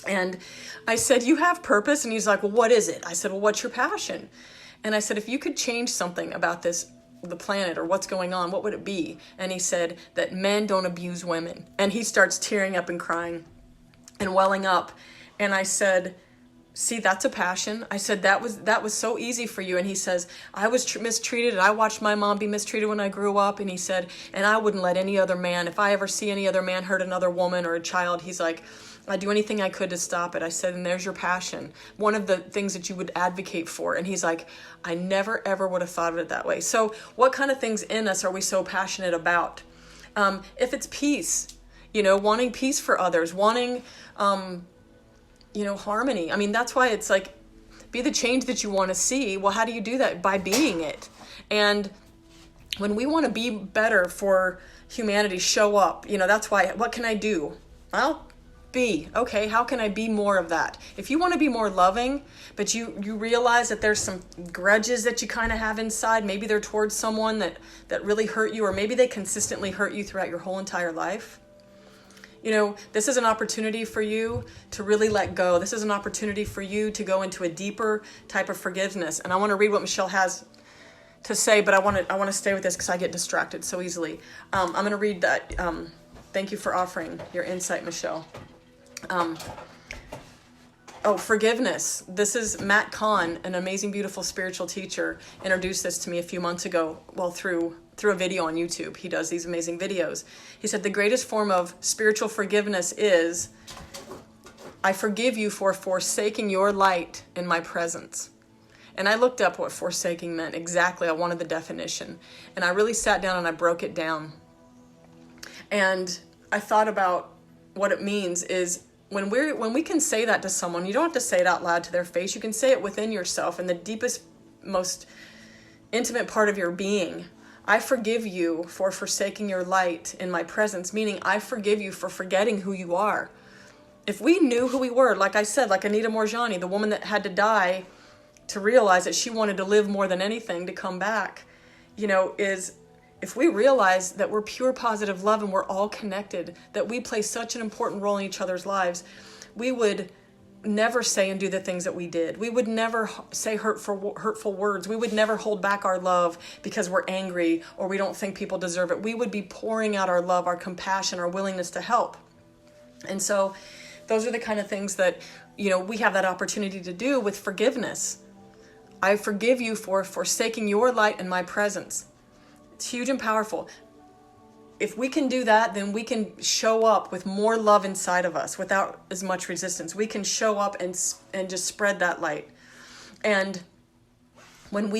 And I said, you have purpose? And he's like, well, what is it? I said, well, what's your passion? And I said, if you could change something about the planet or what's going on, what would it be? And he said that men don't abuse women. And he starts tearing up and crying and welling up. And I said, see, that's a passion. I said, that was so easy for you. And he says, I was mistreated. And I watched my mom be mistreated when I grew up. And he said, and I wouldn't let any other man, if I ever see any other man hurt another woman or a child, he's like, I'd do anything I could to stop it. I said, and there's your passion. One of the things that you would advocate for. And he's like, I never, ever would have thought of it that way. So what kind of things in us are we so passionate about? If it's peace, wanting peace for others, wanting, harmony. I mean, that's why it's like, be the change that you want to see. Well, how do you do that? By being it. And when we want to be better for humanity, show up, that's why, what can I do? Well, okay, how can I be more of that? If you want to be more loving, but you realize that there's some grudges that you kind of have inside, maybe they're towards someone that really hurt you, or maybe they consistently hurt you throughout your whole entire life. This is an opportunity for you to really let go. This is an opportunity for you to go into a deeper type of forgiveness. And I want to read what Michelle has to say, but I want to stay with this because I get distracted so easily. I'm going to read that. Thank you for offering your insight, Michelle. Forgiveness. This is Matt Kahn, an amazing, beautiful spiritual teacher, introduced this to me a few months ago, through a video on YouTube. He does these amazing videos. He said the greatest form of spiritual forgiveness is, I forgive you for forsaking your light in my presence. And I looked up what forsaking meant exactly. I wanted the definition. And I really sat down and I broke it down. And I thought about what it means is, when we can say that to someone, you don't have to say it out loud to their face. You can say it within yourself in the deepest, most intimate part of your being. I forgive you for forsaking your light in my presence, meaning I forgive you for forgetting who you are. If we knew who we were, like I said, like Anita Moorjani, the woman that had to die to realize that she wanted to live more than anything to come back, if we realize that we're pure positive love and we're all connected, that we play such an important role in each other's lives, we would never say and do the things that we did. We would never say hurtful words. We would never hold back our love because we're angry or we don't think people deserve it. We would be pouring out our love, our compassion, our willingness to help. And so those are the kind of things that, we have that opportunity to do with forgiveness. I forgive you for forsaking your light in my presence. It's huge and powerful. If we can do that, then we can show up with more love inside of us without as much resistance. We can show up and just spread that light. And when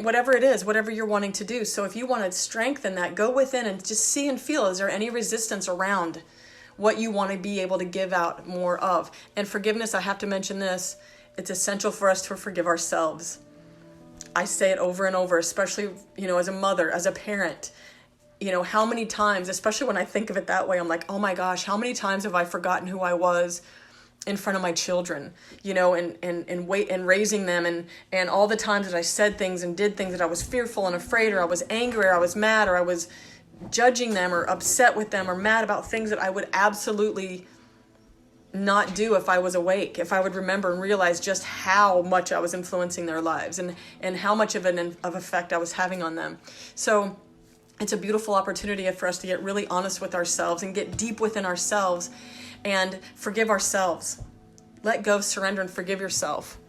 whatever it is, whatever you're wanting to do. So if you want to strengthen that, go within and just see and feel, is there any resistance around what you want to be able to give out more of? And forgiveness, I have to mention this, it's essential for us to forgive ourselves. I say it over and over, especially, as a mother, as a parent, how many times, especially when I think of it that way, I'm like, oh my gosh, how many times have I forgotten who I was in front of my children, and raising them, and all the times that I said things and did things that I was fearful and afraid, or I was angry, or I was mad, or I was judging them or upset with them or mad about things that I would absolutely not do if I was awake, if I would remember and realize just how much I was influencing their lives and how much of effect I was having on them. So it's a beautiful opportunity for us to get really honest with ourselves and get deep within ourselves and forgive ourselves. Let go, surrender, and forgive yourself.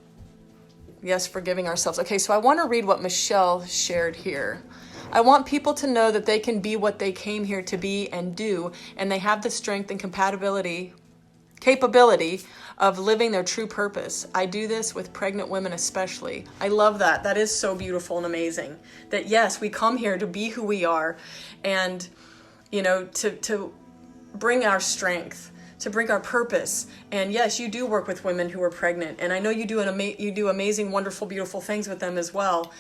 Yes, forgiving ourselves. Okay, so I want to read what Michelle shared here. I want people to know that they can be what they came here to be and do, and they have the strength and capability of living their true purpose. I do this with pregnant women especially. I love that. That is so beautiful and amazing. That yes, we come here to be who we are and, to bring our strength, to bring our purpose. And yes, you do work with women who are pregnant, and I know you do you do amazing, wonderful, beautiful things with them as well.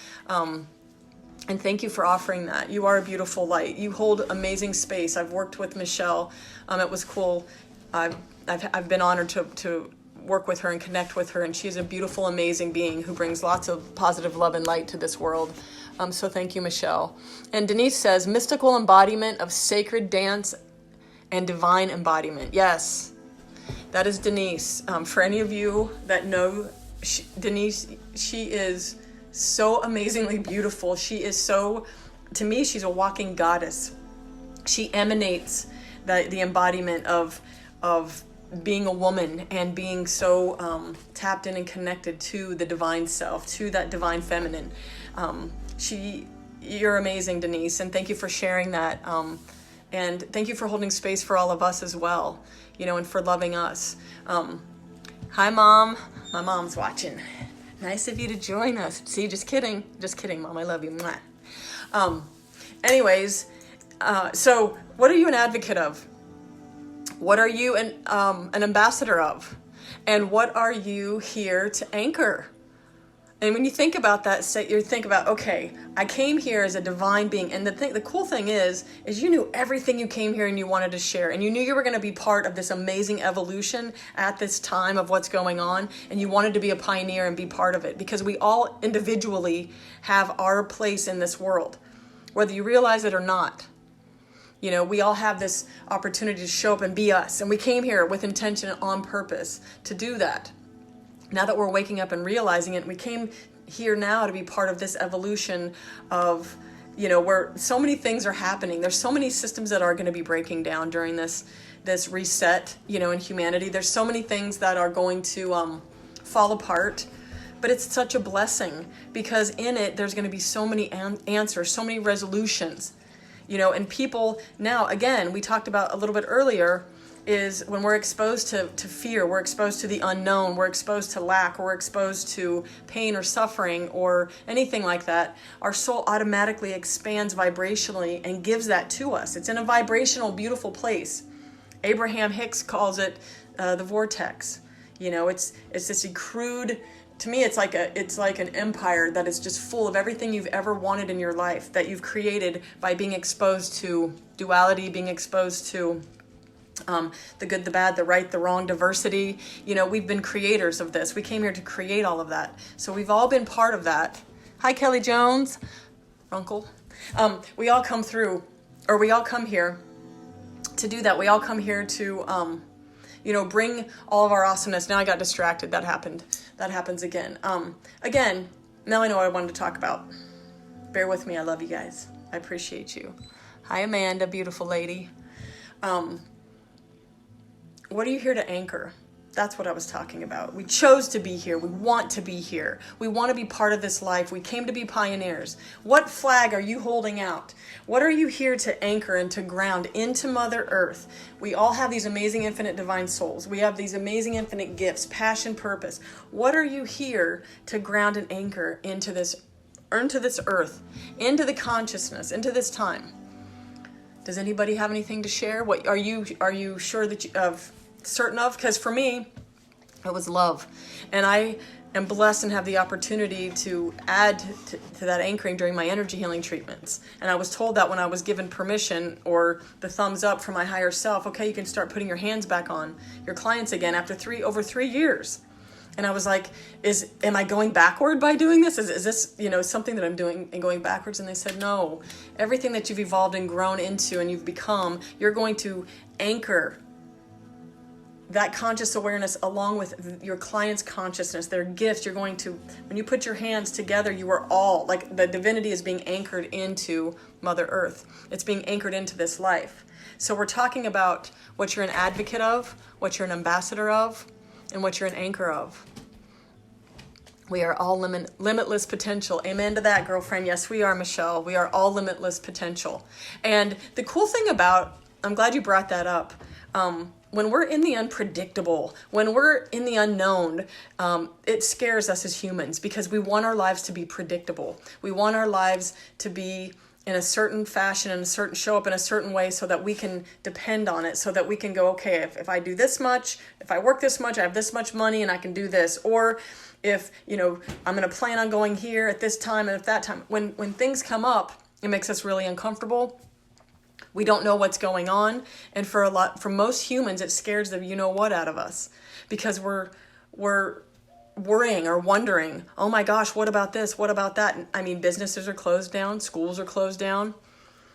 And thank you for offering that. You are a beautiful light. You hold amazing space. I've worked with Michelle. It was cool. I've been honored to work with her and connect with her, and she's a beautiful, amazing being who brings lots of positive love and light to this world. So thank you, Michelle. And Denise says, mystical embodiment of sacred dance and divine embodiment. Yes, that is Denise. For any of you that know Denise, she is so amazingly beautiful. She is so, to me, she's a walking goddess. She emanates the embodiment of being a woman and being so tapped in and connected to the divine self, to that divine feminine. You're amazing, Denise, and thank you for sharing that. And thank you for holding space for all of us as well, and for loving us. Hi, Mom. My mom's watching. Nice of you to join us. See, just kidding, Mom. I love you. Mwah. Anyways, so what are you an advocate of? What are you an ambassador of? And what are you here to anchor? And when you think about that, you think about, okay, I came here as a divine being. And the cool thing is you knew everything you came here and you wanted to share. And you knew you were going to be part of this amazing evolution at this time of what's going on. And you wanted to be a pioneer and be part of it, because we all individually have our place in this world, whether you realize it or not. We all have this opportunity to show up and be us. And we came here with intention and on purpose to do that. Now that we're waking up and realizing it, we came here now to be part of this evolution of, where so many things are happening. There's so many systems that are going to be breaking down during this reset, in humanity. There's so many things that are going to fall apart. But it's such a blessing, because in it, there's going to be so many answers, so many resolutions. And people now, again, we talked about a little bit earlier, is when we're exposed to fear, we're exposed to the unknown, we're exposed to lack, we're exposed to pain or suffering or anything like that, our soul automatically expands vibrationally and gives that to us. It's in a vibrational, beautiful place. Abraham Hicks calls it the vortex. It's this crude. To me, it's like an empire that is just full of everything you've ever wanted in your life, that you've created by being exposed to duality, being exposed to the good, the bad, the right, the wrong, diversity. We've been creators of this. We came here to create all of that. So we've all been part of that. Hi, Kelly Jones. Uncle. We all come through, or we all come here to do that. We all come here to, bring all of our awesomeness. Now I got distracted. That happened. That happens again. Again, now I know what I wanted to talk about. Bear with me. I love you guys. I appreciate you. Hi, Amanda, beautiful lady. What are you here to anchor? That's what I was talking about. We chose to be here. We want to be here. We want to be part of this life. We came to be pioneers. What flag are you holding out? What are you here to anchor and to ground into Mother Earth? We all have these amazing infinite divine souls. We have these amazing infinite gifts, passion, purpose. What are you here to ground and anchor into this earth, into the consciousness, into this time? Does anybody have anything to share? What are you sure that you certain of? Because for me, it was love. And I am blessed and have the opportunity to add to that anchoring during my energy healing treatments. And I was told that when I was given permission or the thumbs up from my higher self, okay, you can start putting your hands back on your clients again after over 3 years. And I was like, am I going backward by doing this? Is this, something that I'm doing and going backwards? And they said, no, everything that you've evolved and grown into and you've become, you're going to anchor that conscious awareness along with your client's consciousness, their gifts. You're going to, when you put your hands together, you are all, like the divinity is being anchored into Mother Earth. It's being anchored into this life. So we're talking about what you're an advocate of, what you're an ambassador of, and what you're an anchor of. We are all limitless potential. Amen to that, girlfriend. Yes, we are, Michelle. We are all limitless potential. And the cool thing about, I'm glad you brought that up, when we're in the unpredictable, when we're in the unknown, it scares us as humans because we want our lives to be predictable. We want our lives to be in a certain fashion and show up in a certain way so that we can depend on it, so that we can go, okay, if I do this much, if I work this much, I have this much money and I can do this. Or if, I'm going to plan on going here at this time and at that time. When things come up, it makes us really uncomfortable. We don't know what's going on. And for most humans, it scares the you-know-what out of us, because we're worrying or wondering, oh my gosh, what about this? What about that? I mean, businesses are closed down. Schools are closed down.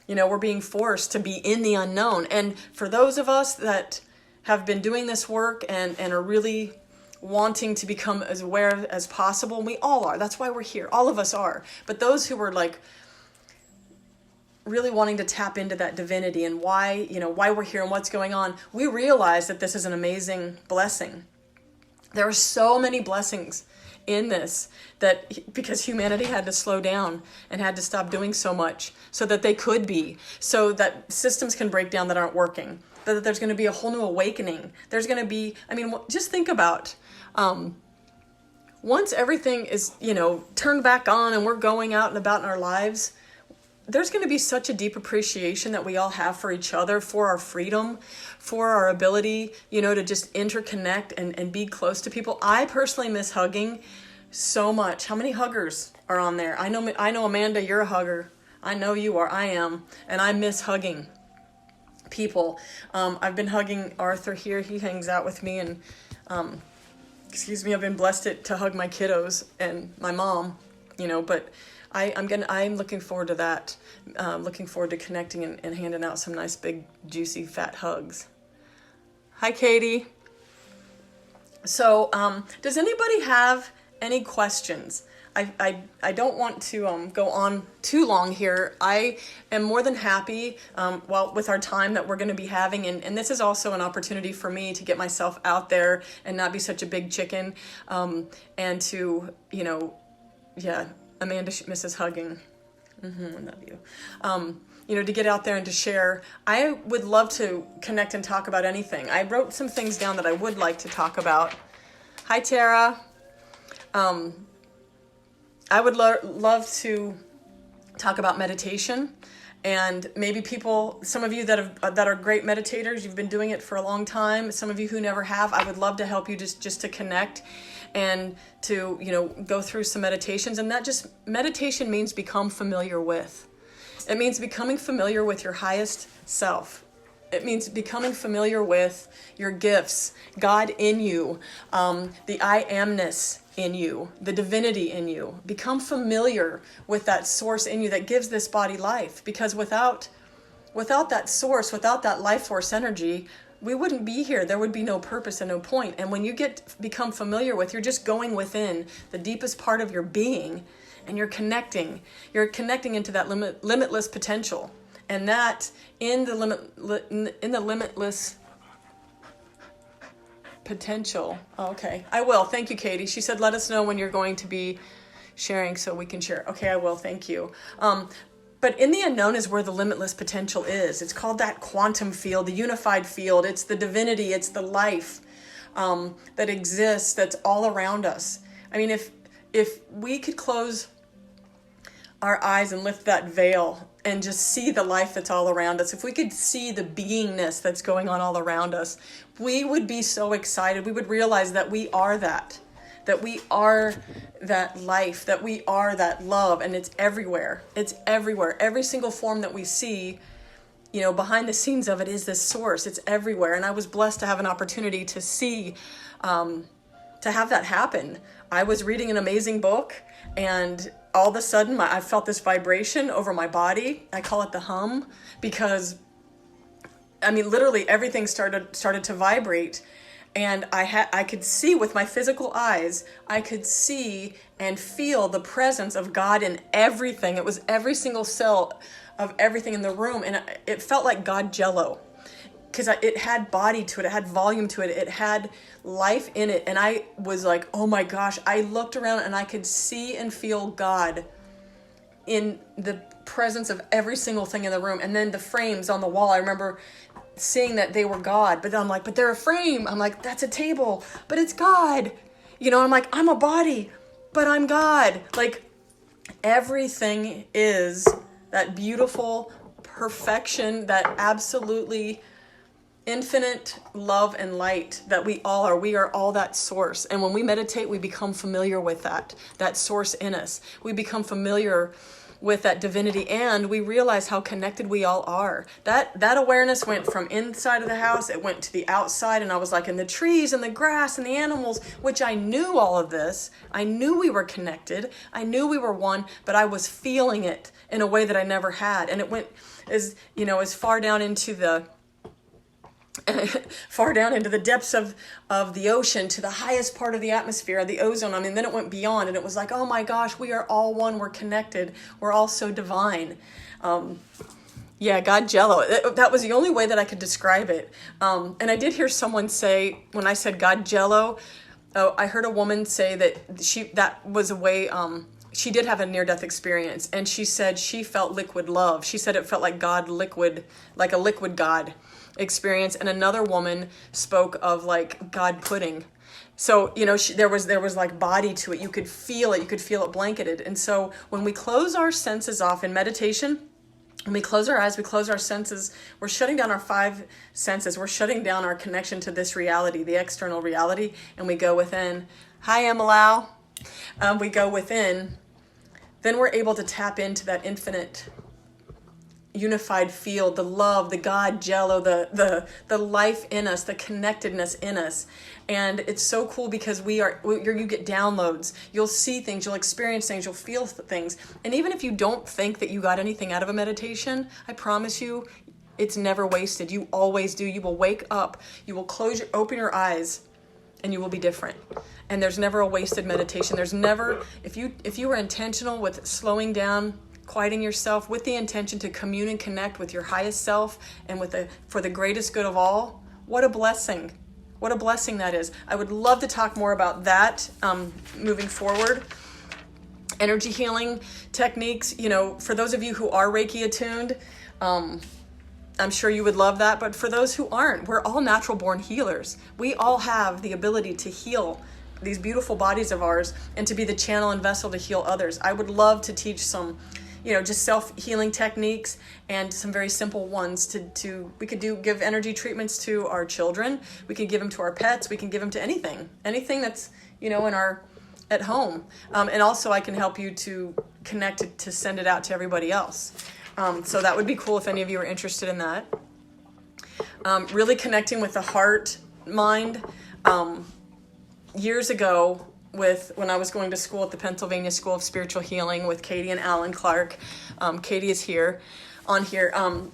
We're being forced to be in the unknown. And for those of us that have been doing this work and are really wanting to become as aware as possible, we all are. That's why we're here. All of us are. But those who were like really wanting to tap into that divinity and why we're here and what's going on, we realize that this is an amazing blessing. There are so many blessings in this, that because humanity had to slow down and had to stop doing so much so that they could be, so that systems can break down that aren't working, that there's going to be a whole new awakening. There's going to be, just think about, once everything is, turned back on and we're going out and about in our lives, there's going to be such a deep appreciation that we all have for each other, for our freedom, for our ability, to just interconnect and be close to people. I personally miss hugging so much. How many huggers are on there? I know Amanda, you're a hugger. I know you are. I am. And I miss hugging people. I've been hugging Arthur here. He hangs out with me, and I've been blessed to hug my kiddos and my mom, but I'm looking forward to that. Looking forward to connecting and handing out some nice big juicy fat hugs. Hi, Katie. So, does anybody have any questions? I don't want to go on too long here. I am more than happy, with our time that we're going to be having, and this is also an opportunity for me to get myself out there and not be such a big chicken, and to, Amanda misses hugging. I love you. To get out there and to share. I would love to connect and talk about anything. I wrote some things down that I would like to talk about. Hi, Tara. I would love to talk about meditation, and maybe some of you that are great meditators, you've been doing it for a long time. Some of you who never have, I would love to help you just to connect and to, go through some meditations. And meditation means become familiar with. It means becoming familiar with your highest self. It means becoming familiar with your gifts, God in you, the I amness in you, the divinity in you. Become familiar with that source in you that gives this body life. Because without that source, without that life force energy, we wouldn't be here. There would be no purpose and no point. And when you become familiar with, you're just going within the deepest part of your being, and you're connecting into that limitless potential. And that in the limitless potential. Oh, okay, I will. Thank you, Katie. She said, let us know when you're going to be sharing so we can share. Okay, I will. Thank you. But in the unknown is where the limitless potential is. It's called that quantum field, the unified field. It's the divinity. It's the life that exists, that's all around us. If we could close our eyes and lift that veil and just see the life that's all around us, if we could see the beingness that's going on all around us, we would be so excited. We would realize that we are that we are that life, that we are that love, and it's everywhere. It's everywhere. Every single form that we see, behind the scenes of it is this source. It's everywhere. And I was blessed to have an opportunity to see, to have that happen. I was reading an amazing book, and all of a sudden I felt this vibration over my body. I call it the hum, because literally everything started to vibrate. And I could see with my physical eyes, I could see and feel the presence of God in everything. It was every single cell of everything in the room. And it felt like God Jello, because it had body to it. It had volume to it. It had life in it. And I was like, oh my gosh. I looked around and I could see and feel God in the presence of every single thing in the room. And then the frames on the wall, I remember seeing that they were God, but then I'm like, but they're a frame. I'm like, that's a table, but it's God. I'm like, I'm a body, but I'm God. Like, everything is that beautiful perfection, that absolutely infinite love and light that we all are. We are all that source. And when we meditate, we become familiar with that source in us. We become familiar with that divinity, and we realize how connected we all are. That awareness went from inside of the house, it went to the outside, and I was like in the trees and the grass and the animals, which I knew all of this. I knew we were connected. I knew we were one, but I was feeling it in a way that I never had. And it went as far down into the depths of the ocean, to the highest part of the atmosphere, the ozone. I mean, then it went beyond, and it was like, oh my gosh, we are all one. We're connected. We're all so divine. God Jello. That was the only way that I could describe it. And I did hear someone say, when I said God Jello, I heard a woman say that was a way, she did have a near-death experience, and she said she felt liquid love. She said it felt like God liquid, like a liquid God experience. And another woman spoke of like God pudding. So, there was like body to it. You could feel it. You could feel it blanketed. And so when we close our senses off in meditation, when we close our eyes, we close our senses, we're shutting down our 5 senses. We're shutting down our connection to this reality, the external reality, and we go within. Hi, Emalau. We go within. Then we're able to tap into that infinite unified field, the love, the God Jello, the life in us, the connectedness in us. And it's so cool because you get downloads, you'll see things, you'll experience things, you'll feel things. And even if you don't think that you got anything out of a meditation, I promise you, it's never wasted. You always do. You will wake up, you will open your eyes, and you will be different. And there's never a wasted meditation. There's never, if you were intentional with slowing down, quieting yourself with the intention to commune and connect with your highest self and for the greatest good of all, what a blessing. What a blessing that is. I would love to talk more about that moving forward. Energy healing techniques, for those of you who are Reiki attuned, I'm sure you would love that. But for those who aren't, we're all natural born healers. We all have the ability to heal these beautiful bodies of ours and to be the channel and vessel to heal others. I would love to teach some just self-healing techniques and some very simple ones we could give energy treatments to our children. We could give them to our pets. We can give them to anything that's, at home. And also I can help you to connect it, to send it out to everybody else. So that would be cool if any of you are interested in that. Really connecting with the heart, mind. Years ago, when I was going to school at the Pennsylvania School of Spiritual Healing with Katie and Alan Clark. Katie is here.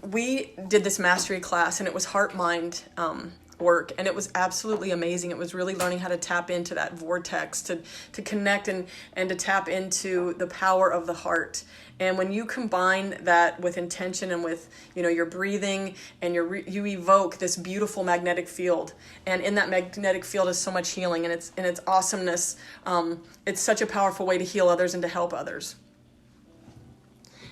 We did this mastery class, and it was heart-mind work, and it was absolutely amazing. It was really learning how to tap into that vortex, to connect and to tap into the power of the heart. And when you combine that with intention and with your breathing, and you evoke this beautiful magnetic field, and in that magnetic field is so much healing, and its awesomeness. It's such a powerful way to heal others and to help others.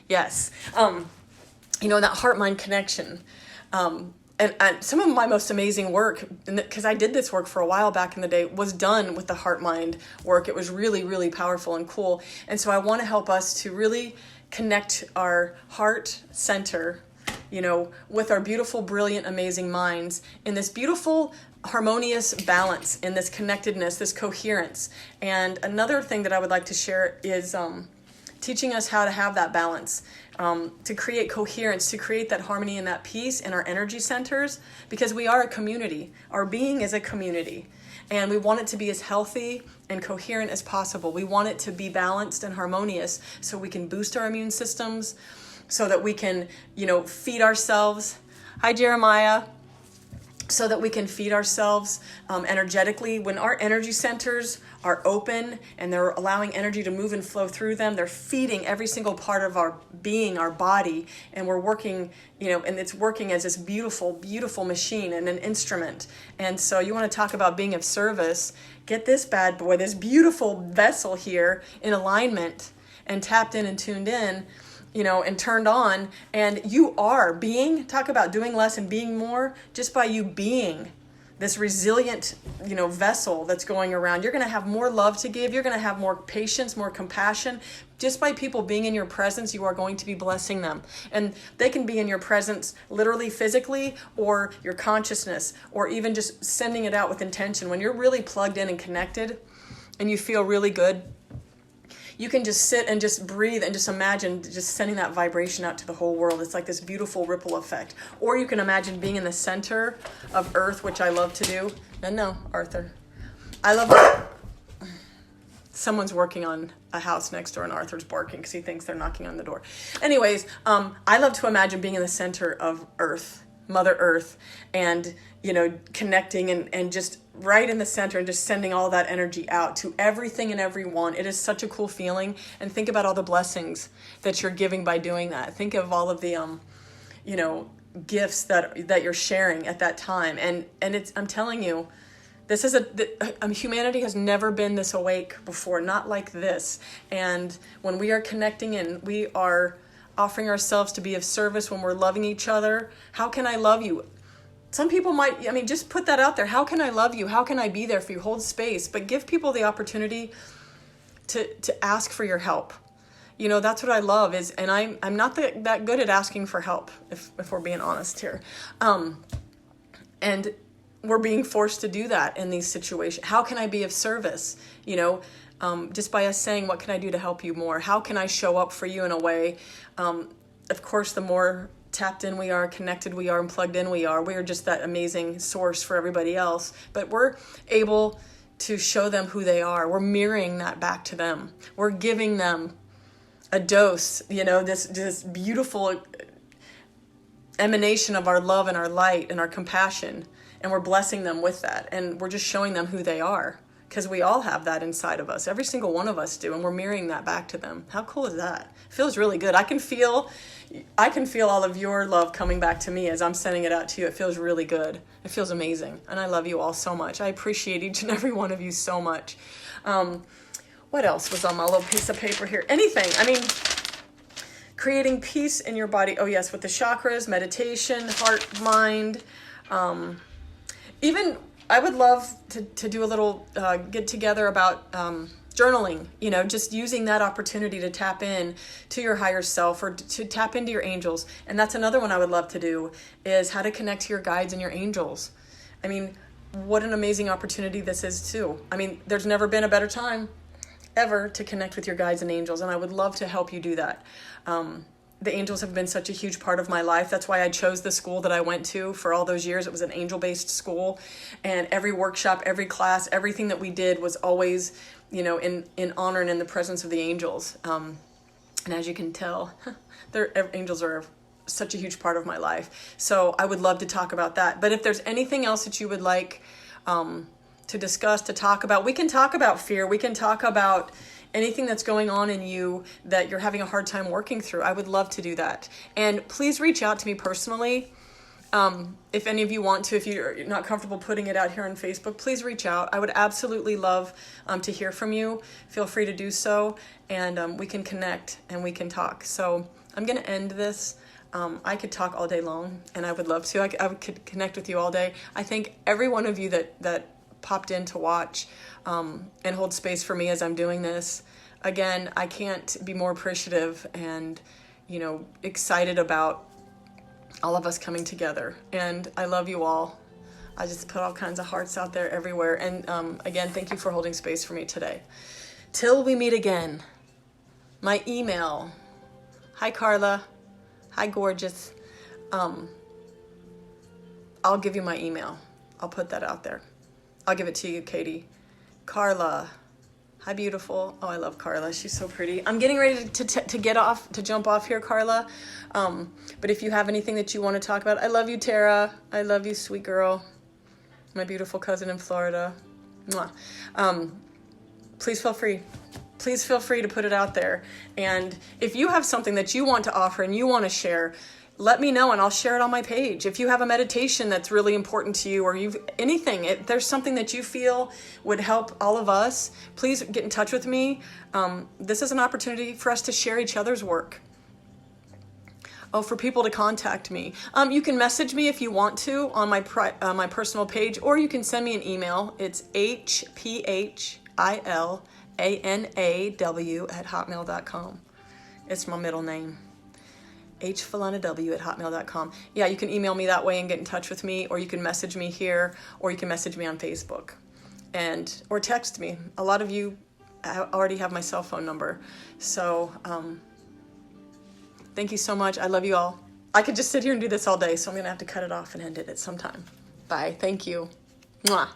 Yes, that heart-mind connection. And some of my most amazing work, because I did this work for a while back in the day, was done with the heart-mind work. It was really, really powerful and cool. And so I want to help us to really connect our heart center, with our beautiful, brilliant, amazing minds in this beautiful, harmonious balance, in this connectedness, this coherence. And another thing that I would like to share is teaching us how to have that balance, to create coherence, to create that harmony and that peace in our energy centers, because we are a community. Our being is a community, and we want it to be as healthy and coherent as possible. We want it to be balanced and harmonious so we can boost our immune systems, so that we can, feed ourselves. Hi, Jeremiah. So that we can feed ourselves energetically. When our energy centers are open and they're allowing energy to move and flow through them, they're feeding every single part of our being, our body, and we're working, and it's working as this beautiful, beautiful machine and an instrument. And so you want to talk about being of service, get this bad boy, this beautiful vessel here in alignment and tapped in and tuned in, and turned on, and you are being, talk about doing less and being more, just by you being this resilient, vessel that's going around. You're going to have more love to give. You're going to have more patience, more compassion. Just by people being in your presence, you are going to be blessing them. And they can be in your presence literally, physically, or your consciousness, or even just sending it out with intention. When you're really plugged in and connected and you feel really good, you can just sit and just breathe and just imagine just sending that vibration out to the whole world. It's like this beautiful ripple effect. Or you can imagine being in the center of Earth, which I love to do. No, Arthur. I love it. Someone's working on a house next door and Arthur's barking because he thinks they're knocking on the door. Anyways, I love to imagine being in the center of Earth, Mother Earth, and, connecting and just right in the center and just sending all that energy out to everything and everyone. It is such a cool feeling. And think about all the blessings that you're giving by doing that. Think of all of the, gifts that you're sharing at that time. And I'm telling you, this is humanity has never been this awake before, not like this. And when we are connecting and we are offering ourselves to be of service, when we're loving each other, how can I love you? Some people might, just put that out there. How can I love you? How can I be there for you? Hold space, but give people the opportunity to ask for your help. That's what I love and I'm not that good at asking for help, if we're being honest here. And we're being forced to do that in these situations. How can I be of service? Just by us saying, what can I do to help you more? How can I show up for you in a way? Of course, the more tapped in we are, connected we are, and plugged in we are just that amazing source for everybody else. But we're able to show them who they are. We're mirroring that back to them. We're giving them a dose, this beautiful emanation of our love and our light and our compassion. And we're blessing them with that. And we're just showing them who they are. Because we all have that inside of us. Every single one of us do. And we're mirroring that back to them. How cool is that? It feels really good. I can feel all of your love coming back to me as I'm sending it out to you. It feels really good. It feels amazing. And I love you all so much. I appreciate each and every one of you so much. What else was on my little piece of paper here? Anything. Creating peace in your body. Oh yes, with the chakras, meditation, heart, mind. Even I would love to do a little get together about journaling, just using that opportunity to tap in to your higher self or to tap into your angels. And that's another one I would love to do, is how to connect to your guides and your angels. What an amazing opportunity this is too. There's never been a better time ever to connect with your guides and angels. And I would love to help you do that. The angels have been such a huge part of my life. That's why I chose the school that I went to for all those years. It was an angel-based school, and every workshop, every class, everything that we did was always, in honor and in the presence of the angels. And as you can tell, angels are such a huge part of my life. So I would love to talk about that. But if there's anything else that you would like to discuss, to talk about, we can talk about fear. We can talk about anything that's going on in you that you're having a hard time working through. I would love to do that. And please reach out to me personally. If any of you want to, if you're not comfortable putting it out here on Facebook, please reach out. I would absolutely love to hear from you. Feel free to do so, and we can connect and we can talk. So I'm going to end this. I could talk all day long, and I would love to. I could connect with you all day. I thank every one of you that popped in to watch and hold space for me as I'm doing this. Again, I can't be more appreciative and, excited about all of us coming together. And I love you all. I just put all kinds of hearts out there everywhere. And again, thank you for holding space for me today. Till we meet again, my email. Hi, Carla. Hi, gorgeous. I'll give you my email. I'll put that out there. I'll give it to you, Katie. Carla. Hi, beautiful. Oh, I love Carla. She's so pretty. I'm getting ready to jump off here, Carla. But if you have anything that you want to talk about, I love you, Tara. I love you, sweet girl. My beautiful cousin in Florida. Mwah. Please feel free. Please feel free to put it out there. And if you have something that you want to offer and you want to share, let me know and I'll share it on my page. If you have a meditation that's really important to you, or there's something that you feel would help all of us, please get in touch with me. This is an opportunity for us to share each other's work. Oh, for people to contact me. You can message me if you want to on my my personal page, or you can send me an email. It's hphilanaw@hotmail.com. It's my middle name. hfilanaw@hotmail.com. Yeah, you can email me that way and get in touch with me, or you can message me here, or you can message me on Facebook, or text me. A lot of you already have my cell phone number. So thank you so much. I love you all. I could just sit here and do this all day, so I'm going to have to cut it off and end it at some time. Bye. Thank you. Mwah.